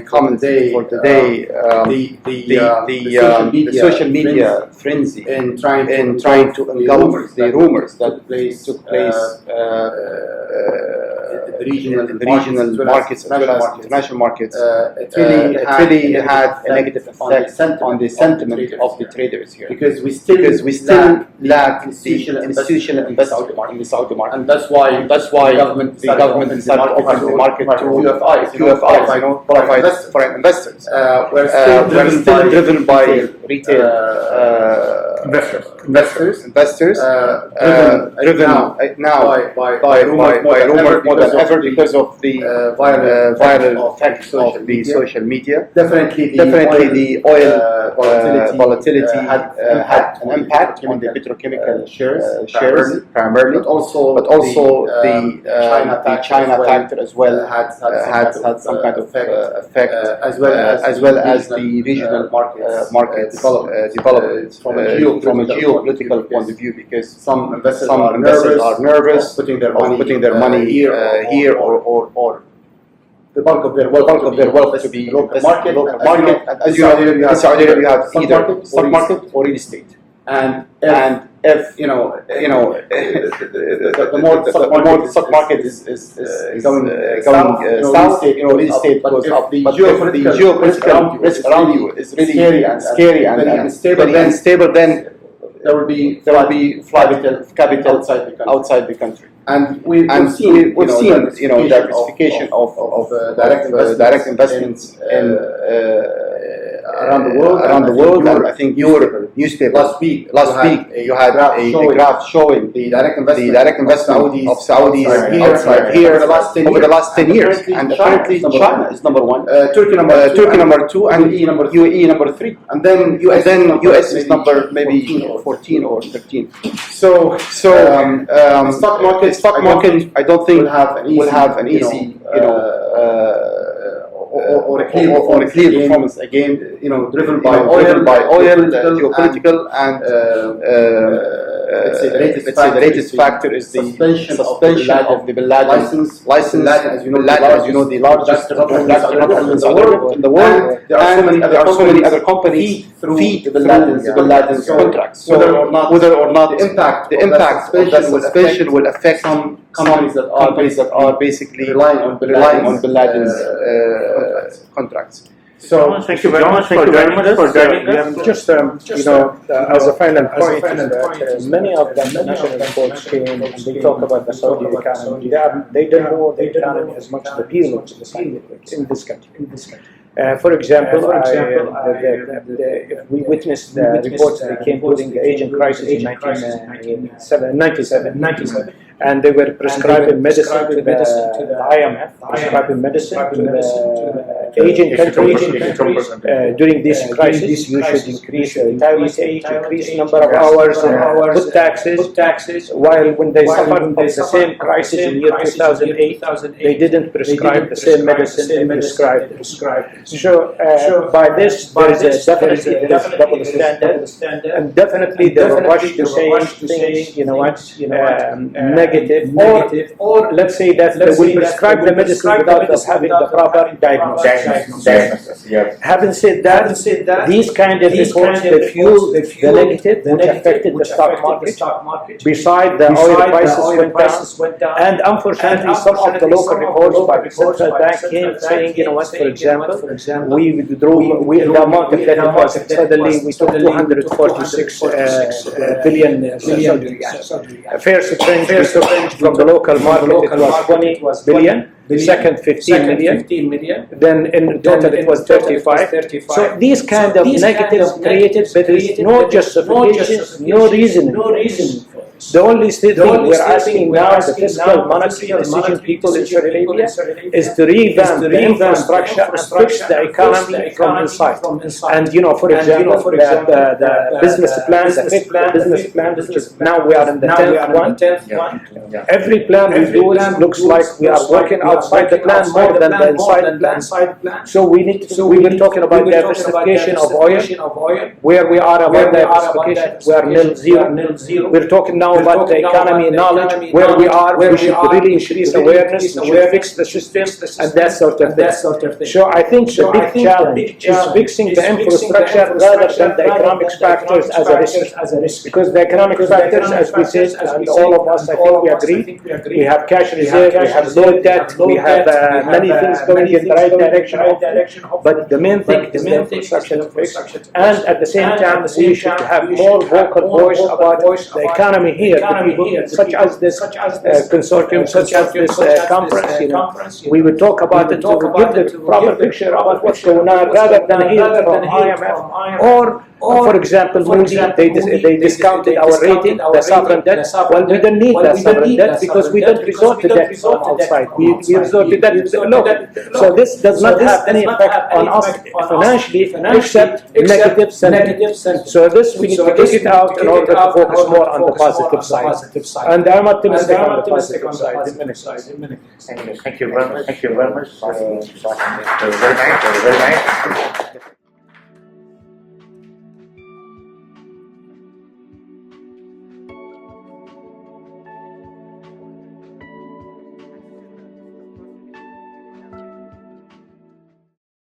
comment for today, the social media frenzy in trying to engulf the rumors that took place in the regional markets as well as international markets. It really had a negative effect on the sentiment of the traders here, because we still lack the institutional investment in the Saudi market, and that's why the government started offering the market to QFIs, qualified foreign investors. We're still driven by retail investors, driven now by rumors more than ever because of the viral effect of the social media. Definitely the oil volatility had an impact on the petrochemical shares primarily, but also the China factor as well had some kind of effect, as well as the regional market development from a geopolitical point of view, because some investors are nervous putting their money here or the bulk of their wealth to be invested in the local market. As you know, in Saudi Arabia, you have either stock market or real estate, and if the more the stock market is going south, real estate goes up. But if the geopolitical risk around you is really scary and very unstable, then there will be capital outside the country. And we've seen diversification of direct investments in around the world, and I think your newspaper last week you had a graph showing the direct investment of Saudis outside here over the last 10 years, and apparently China is number one, Turkey number two, and UAE number three, and then US is number maybe 14 or 13. So stock market I don't think will have an easy or a clear performance again, driven by oil, geopolitical, and let's say the latest factor is the suspension of the Bin Laden license. As you know, the largest in the world. There are so many other companies feed the Bin Laden's contracts. So whether or not the impact of that suspension will affect some companies that are basically relying on Bin Laden's contracts. So thank you very much for joining us. Just as a final point, many of the national reports came and they talk about the Saudi economy. They don't know the economy as much as the people in this country. For example, we witnessed the reports that came during the Asian crisis in 1997. And they were prescribing medicine to the IMF, prescribing medicine to the Asian countries. During this crisis, you should increase retirement age, increase number of hours, put taxes. While when they suffered from the same crisis in year 2008, they didn't prescribe the same medicine they prescribed. So by this, there is definitely double standard, and definitely they were rushed to saying things, negative, or let's say that they will prescribe the medicine without us having the proper diagnosis. Having said that, these kind of reports they fuel the negative, which affected the stock market. Besides, the oil prices went down, and unfortunately, some of the local reports by the central bank came saying, for example, we withdrew the amount of debt deposit. Suddenly, we took 246 billion. Fair exchange from the local market, it was 20 billion. Second 15 million. Then in total it was 35. So these kind of negatives created, but there is no justification, no reason. The only thing we're asking now, the fiscal monetary decision people in Saudi Arabia, is to revamp the infrastructure and fix the economy from inside. And for example, the business plan, the fifth business plan, which is now we are in the 10th one. Every plan we do looks like we are working outside the plan more than the inside plan. So we were talking about diversification of oil, where we are about diversification, we are nil zero. We're talking now about the economy knowledge, where we are, we should really increase awareness, we should fix the system, and that sort of thing. So I think the big challenge is fixing the infrastructure rather than the economic factors as a risk. Because the economic factors, as we said, and all of us, I think we agree, we have cash reserve, we have low debt, we have many things going in the right direction, but the main thing is the infrastructure fix. And at the same time, we should have more vocal voice about the economy here, such as this consortium, such as this conference. We would talk about it, to give the proper picture about what's going on, rather than hear from IMF or for example, Moody, they discounted our rating, the sovereign debt. Well, we don't need the sovereign debt because we don't resort to debt from outside. We resort to debt local. So this does not have any effect on us financially, except negative sentiment. So this we need to take it out in order to focus more on the positive side. And I'm optimistic on the positive side. Thank you very much. Very nice.